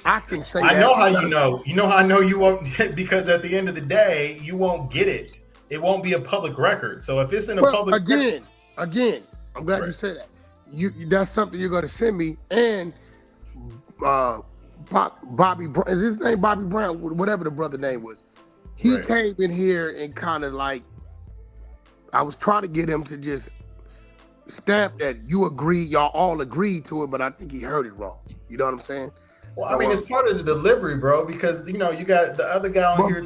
I can say I know how you know. You know how I know you won't, because at the end of the day, you won't get it. It won't be a public record. So if it's in a public record. Again, I'm glad you said that. That's something you're going to send me. And Bobby Brown, is his name Bobby Brown? Whatever the brother name was. He came in here and kind of like, I was trying to get him to just stamp that y'all all agreed to it, but I think he heard it wrong. You know what I'm saying? Well, I mean, it's part of the delivery, bro, because, you got the other guy on here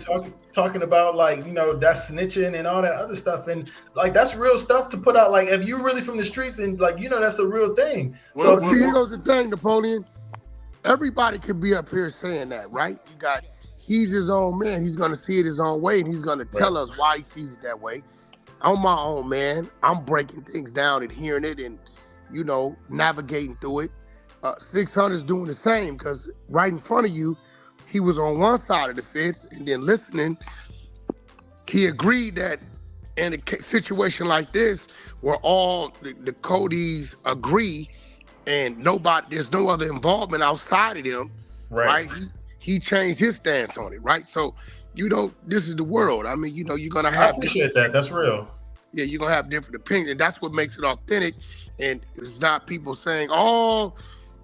talking about, like, that's snitching and all that other stuff. And, like, that's real stuff to put out. Like, if you're really from the streets and, like, that's a real thing. Well, so here goes the thing, Napoleon. Everybody could be up here saying that, right? He's his own man. He's going to see it his own way, and he's going to tell us why he sees it that way. I'm my own man. I'm breaking things down and hearing it and, navigating through it. 600's doing the same, because right in front of you, he was on one side of the fence, and then listening, he agreed that in a situation like this, where all the Codys agree, and there's no other involvement outside of them, right? He changed his stance on it, right? So, this is the world. I mean, you're gonna have. I appreciate that. That's real. Yeah, you're gonna have different opinions. That's what makes it authentic, and it's not people saying, "Oh,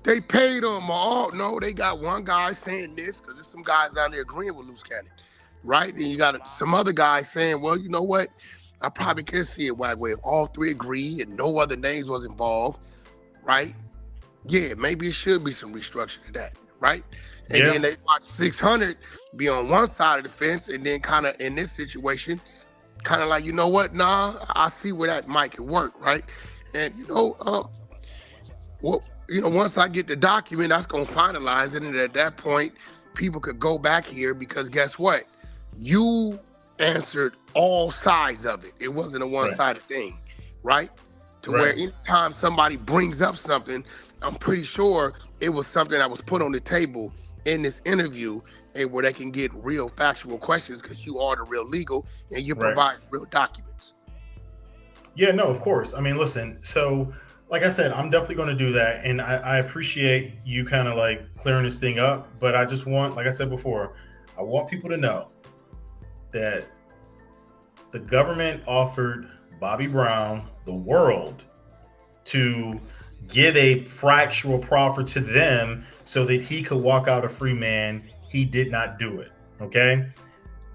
they paid them," or no, they got one guy saying this because there's some guys down there agreeing with Luce Cannon, right? Then you got some other guys saying, "Well, you know what? I probably can see it Wack way if all three agree and no other names was involved, right? Yeah, maybe it should be some restructuring to that, right?" And then they watch 600 be on one side of the fence, and then kind of in this situation, kind of like, you know what? Nah, I see where that might could work, right? And once I get the document, that's gonna finalize it, and at that point, people could go back here because guess what? You answered all sides of it. It wasn't a one-sided thing, right? Where anytime somebody brings up something, I'm pretty sure it was something that was put on the table in this interview, and where they can get real factual questions because you are the real legal and you provide real documents. Yeah, no, of course. I mean, listen, so like I said, I'm definitely going to do that. And I appreciate you kind of like clearing this thing up. But I just want, like I said before, I want people to know that the government offered Bobby Brown the world to give a factual proffer to them so that he could walk out a free man. He did not do it. Okay.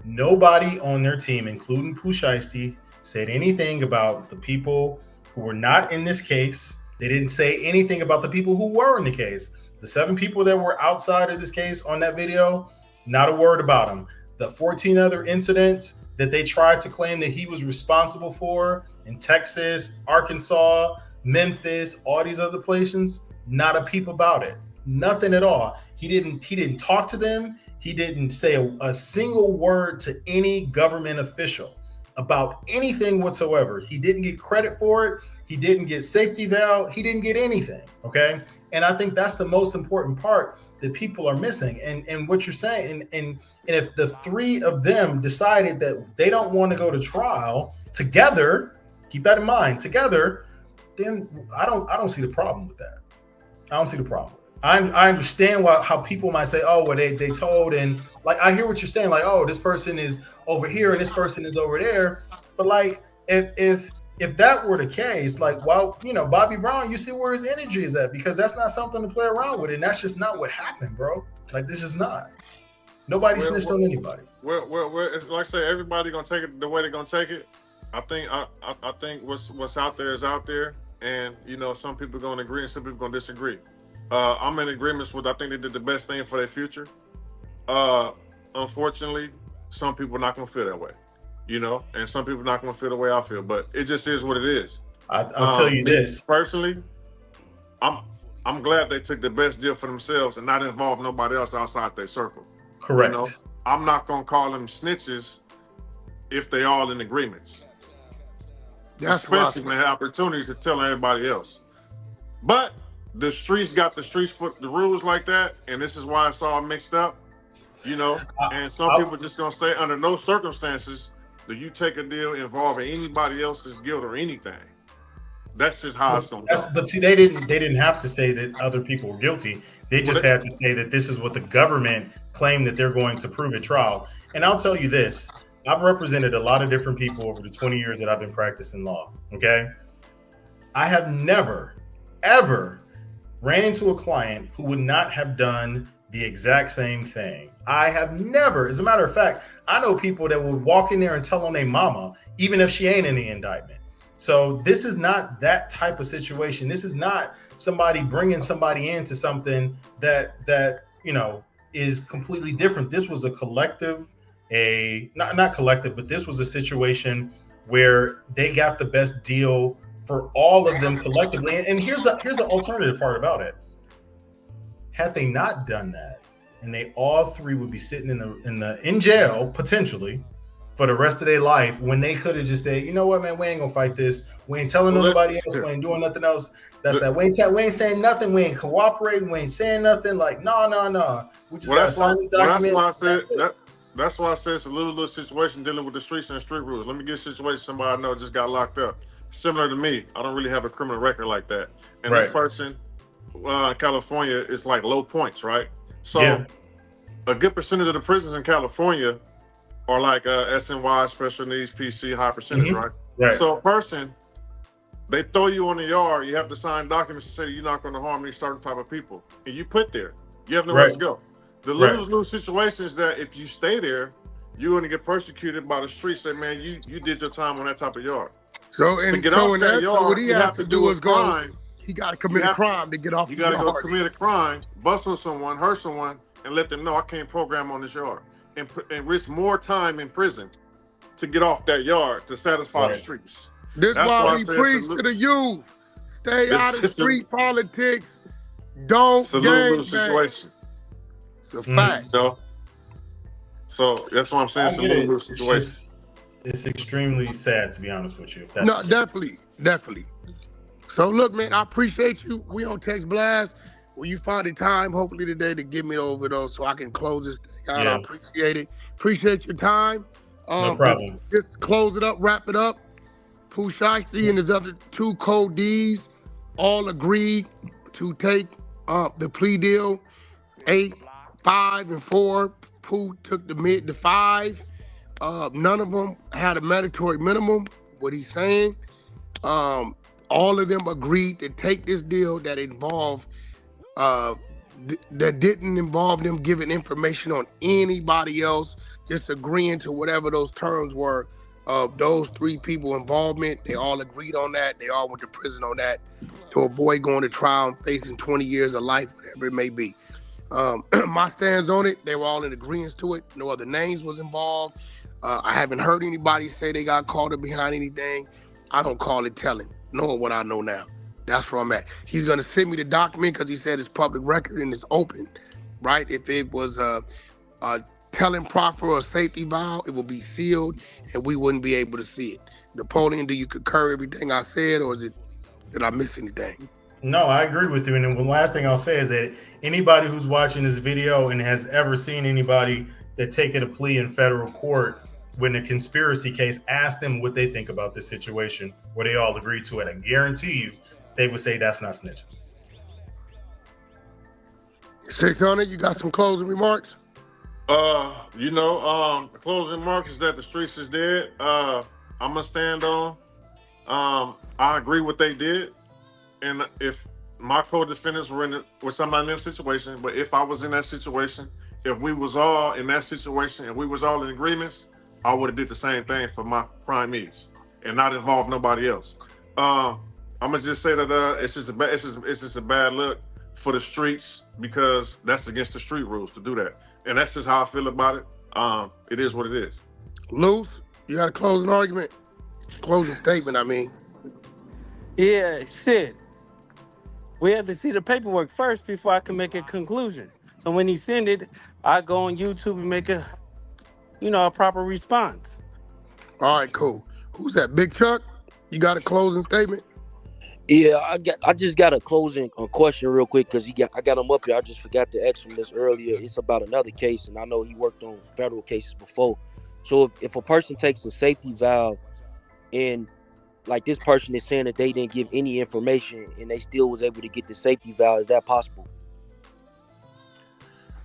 Nobody on their team, including Pooh Shiesty, said anything about the people who were not in this case. They didn't say anything about the people who were in the case. The 7 people that were outside of this case on that video, not a word about them. The 14 other incidents that they tried to claim that he was responsible for in Texas, Arkansas, Memphis, all these other places, not a peep about it. Nothing at all. He didn't talk to them. He didn't say a single word to any government official about anything whatsoever. He didn't get credit for it. He didn't get safety valve. He didn't get anything. Okay. And I think that's the most important part that people are missing. And what you're saying, and if the 3 of them decided that they don't want to go to trial together, keep that in mind, together, then I don't see the problem with that. I don't see the problem. I understand how people might say, oh, well, they told, and like I hear what you're saying, like, oh, this person is over here and this person is over there. But like if that were the case, like, well, Bobby Brown, you see where his energy is at, because that's not something to play around with, and that's just not what happened, bro. Like, this is not. Nobody snitched on anybody. Well, it's like I say, everybody gonna take it the way they're gonna take it. I think what's out there is out there, and some people are gonna agree and some people are gonna disagree. I'm in agreements with. I think they did the best thing for their future. Unfortunately, some people are not gonna feel that way, and some people are not gonna feel the way I feel. But it just is what it is. I'll tell you this personally. I'm glad they took the best deal for themselves and not involve nobody else outside their circle. Correct. I'm not gonna call them snitches if they all in agreements. Especially when they have opportunities to tell everybody else. But the streets got the rules like that, and this is why it's all mixed up, and some people just gonna say under no circumstances do you take a deal involving anybody else's guilt or anything. That's just how it's gonna go. But see, they didn't have to say that other people were guilty. They just had to say that this is what the government claimed that they're going to prove at trial. And I'll tell you this, I've represented a lot of different people over the 20 years that I've been practicing law, okay? I have never, ever ran into a client who would not have done the exact same thing. I have never, as a matter of fact, I know people that would walk in there and tell on their mama, even if she ain't in the indictment. So this is not that type of situation. This is not somebody bringing somebody into something that is completely different. This was a collective, not collective, but this was a situation where they got the best deal for all of them collectively. And here's the alternative part about it. Had they not done that, and they all 3 would be sitting in jail potentially for the rest of their life when they could have just said, you know what, man, we ain't gonna fight this. We ain't telling nobody else. We ain't doing nothing else. That's that. We ain't saying nothing. We ain't cooperating. We ain't saying nothing. Like, no. We just gotta sign this document. That's why I said it's a little situation dealing with the streets and the street rules. Let me get a situation somebody I know just got locked up. Similar to me, I don't really have a criminal record like that. And this person, California, is like low points, right? So a good percentage of the prisons in California are like SNY, special needs, PC, high percentage, right? So a person, they throw you on the yard, you have to sign documents to say you're not going to harm these certain type of people. And you put there. You have nowhere to go. The lose-lose situation is that if you stay there, you're going to get persecuted by the streets. Say, man, you did your time on that type of yard. So, to get off that yard, what he has to do is crime. He got to commit a crime to get off the yard. You got to go commit a crime, bust on someone, hurt someone, and let them know I can't program on this yard. And risk more time in prison to get off that yard to satisfy the streets. That's why we preach to the youth. Stay out of street politics. Don't gang situation. It's a fact. So that's what I'm saying. It's a lose-lose situation. It's extremely sad, to be honest with you. No, definitely. So look, man, I appreciate you. We on Text Blast. When you find the time, hopefully today, to get me over those so I can close this thing out. I appreciate it. Appreciate your time. No problem. Just close it up, wrap it up. Pooh Shiesty and his other two co-Ds all agreed to take the plea deal. 8, 5, and 4. Pooh took the 5. None of them had a mandatory minimum. What he's saying. All of them agreed to take this deal that involved that didn't involve them giving information on anybody else, just agreeing to whatever those terms were of those 3 people involvement. They all agreed on that. They all went to prison on that to avoid going to trial and facing 20 years of life, whatever it may be. My stands on it, they were all in agreement to it. No other names was involved. I haven't heard anybody say they got caught up behind anything. I don't call it telling, knowing what I know now. That's where I'm at. He's going to send me the document because he said it's public record and it's open, right? If it was a telling proffer or safety valve, it will be sealed and we wouldn't be able to see it. Napoleon, do you concur everything I said, or did I miss anything? No, I agree with you. And then the last thing I'll say is that anybody who's watching this video and has ever seen anybody that taken a plea in federal court when a conspiracy case, ask them what they think about this situation, where they all agree to it. I guarantee you, they would say that's not snitching. 600, you got some closing remarks? The closing remarks is that the streets is dead. I'm gonna stand on. I agree what they did, and if my co-defendants were somebody in that situation, but if I was in that situation, if we was all in that situation and we was all in agreements, I would have did the same thing for my crimees and not involve nobody else. I'm gonna just say that it's just a bad look for the streets because that's against the street rules to do that, and that's just how I feel about it. It is what it is. Luce, you got a closing argument? Closing statement, I mean. Yeah, shit. We have to see the paperwork first before I can make a conclusion. So when he send it, I go on YouTube and make a proper response. All right, cool. Who's that? Big Chuck? You got a closing statement? Yeah, I just got a closing question real quick because I got him up here. I just forgot to ask him this earlier. It's about another case, and I know he worked on federal cases before. So if a person takes a safety valve and like this person is saying that they didn't give any information and they still was able to get the safety valve, is that possible?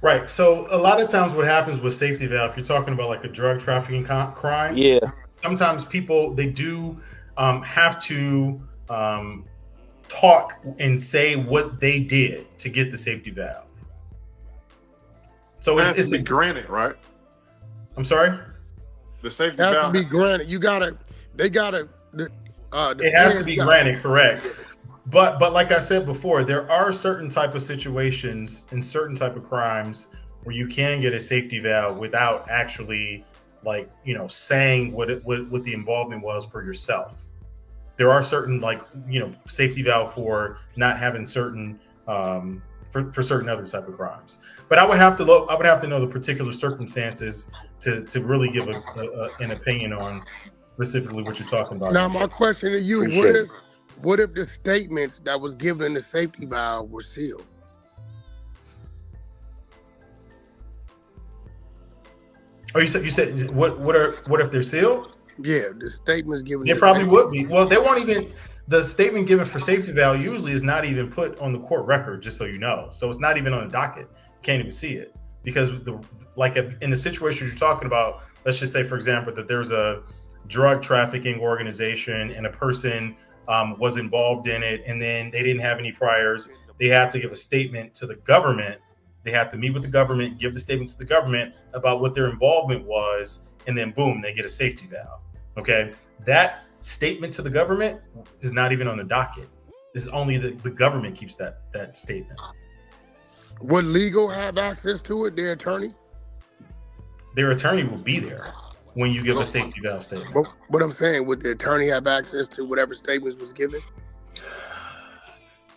Right. So a lot of times what happens with safety valve, if you're talking about like a drug trafficking crime, sometimes people, they do have to talk and say what they did to get the safety valve. So it's granted, right? I'm sorry? The safety valve has to be granted. It has to be granted, correct. But like I said before, there are certain type of situations and certain type of crimes where you can get a safety valve without actually saying what the involvement was for yourself. There are certain safety valve for not having certain for certain other type of crimes. But I would have to look. I would have to know the particular circumstances to really give an opinion on specifically what you're talking about. Now, my question to you: what if the statements that was given in the safety valve were sealed? Oh, you said what if they're sealed? Yeah, the statements given. They probably would be. Well, they won't even. The statement given for safety valve usually is not even put on the court record, just so you know. So it's not even on the docket. You can't even see it because in the situation you're talking about, let's just say, for example, that there's a drug trafficking organization and a person was involved in it, and then they didn't have any priors. They have to give a statement to the government. They have to meet with the government, give the statement to the government about what their involvement was, and then boom, they get a safety valve. Okay, that statement to the government is not even on the docket. It's only the government keeps that statement. Would legal have access to it? Their attorney? Their attorney will be there when you give a safety valve statement. But I'm saying, would the attorney have access to whatever statements was given?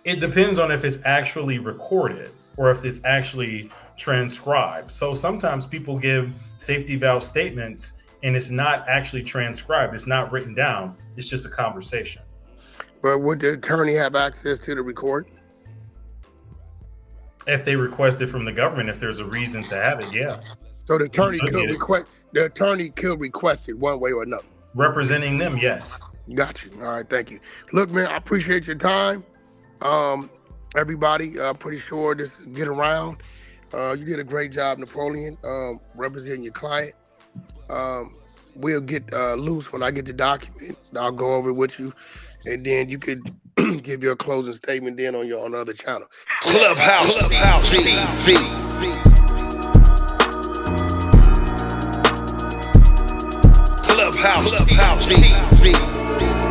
It depends on if it's actually recorded or if it's actually transcribed. So sometimes people give safety valve statements and it's not actually transcribed. It's not written down. It's just a conversation. But would the attorney have access to the recording? If they request it from the government, if there's a reason to have it, yeah. So the attorney could request. The attorney could request it one way or another. Representing them, yes. Got you. All right, thank you. Look, man, I appreciate your time. Everybody, I'm pretty sure this get around. You did a great job, Napoleon, representing your client. We'll get Luce when I get the document. I'll go over it with you, and then you could give your closing statement then on the other channel. Clubhouse TV.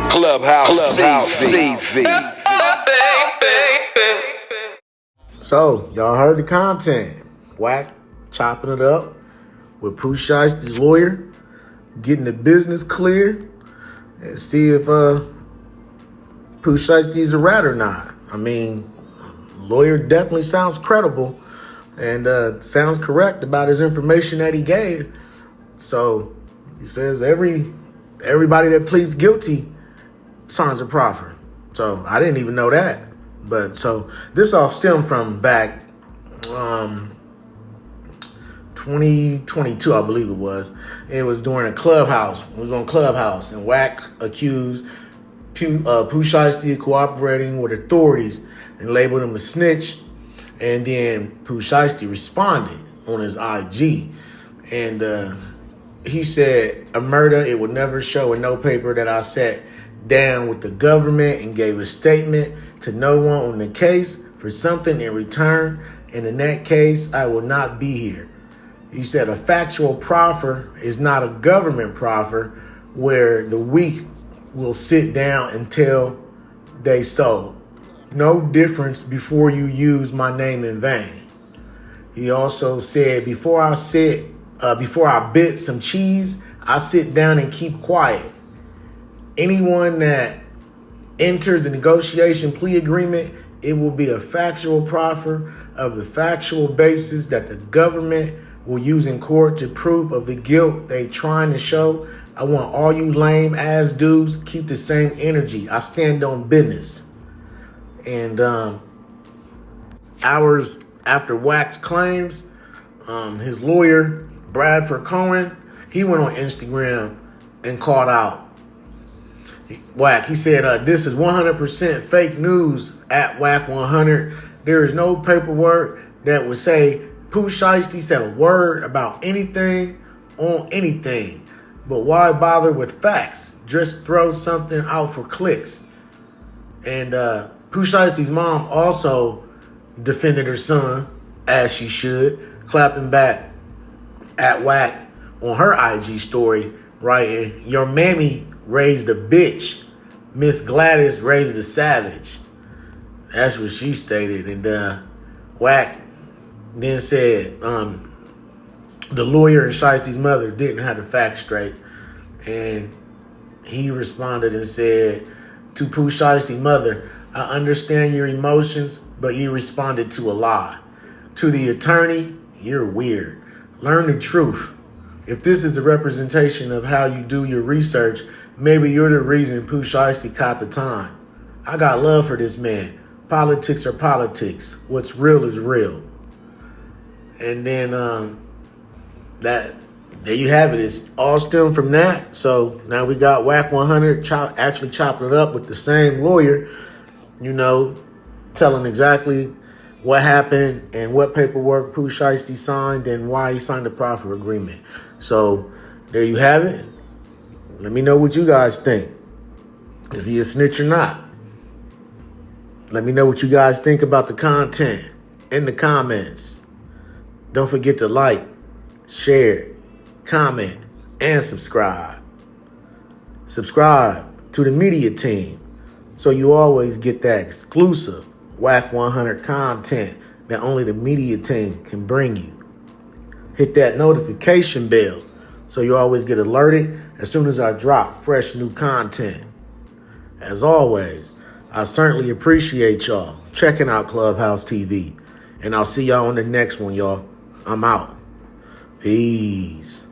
Clubhouse TV. So, y'all heard the content. Wack chopping it up with Pooh Shiesty's lawyer, getting the business clear, and see if Pooh Shiesty's a rat or not. I mean, lawyer definitely sounds credible and sounds correct about his information that he gave. So he says everybody that pleads guilty signs a proffer. So I didn't even know that. But so this all stemmed from back 2022, I believe it was. It was during a Clubhouse. It was on Clubhouse, and Wack accused Pooh Shiesty of cooperating with authorities and labeled him a snitch. And then Pooh Shiesty responded on his IG, and he said, "A murder, it would never show in no paper that I sat down with the government and gave a statement to no one on the case for something in return. And in that case, I will not be here." He said a factual proffer is not a government proffer where the weak will sit down until they so. No difference before you use my name in vain. He also said, before I bit some cheese, I sit down and keep quiet. Anyone that enters the negotiation plea agreement, it will be a factual proffer of the factual basis that the government will use in court to prove of the guilt they trying to show. I want all you lame ass dudes keep the same energy. I stand on business. And hours after Wack's claims, his lawyer, Bradford Cohen, he went on Instagram and called out Wack. He said, this is 100% fake news at Wack 100. There is no paperwork that would say Pooh Shiesty said a word about anything on anything. But why bother with facts? Just throw something out for clicks. And Pooh Shiesty's mom also defended her son, as she should, clapping back at Wack on her IG story, writing, "Your mammy raised a bitch. Miss Gladys raised a savage." That's what she stated. And Wack then said the lawyer and Shiesty's mother didn't have the facts straight. And he responded and said to Pooh Shiesty's mother, I understand your emotions, but you responded to a lie. To the attorney, you're weird. Learn the truth. If this is a representation of how you do your research, maybe you're the reason Pooh Shiesty caught the time. I got love for this man. Politics are politics. What's real is real. And then there you have it. It's all stemmed from that. So now we got Wack 100 actually chopping it up with the same lawyer, telling exactly what happened and what paperwork Pooh Shiesty signed and why he signed the proffer agreement. So there you have it. Let me know what you guys think. Is he a snitch or not? Let me know what you guys think about the content in the comments. Don't forget to like, share, comment, and subscribe. Subscribe to the media team so you always get that exclusive Wack 100 content that only the media team can bring you. Hit that notification bell so you always get alerted as soon as I drop fresh new content. As always, I certainly appreciate y'all checking out Clubhouse TV. And I'll see y'all on the next one, y'all. I'm out. Peace.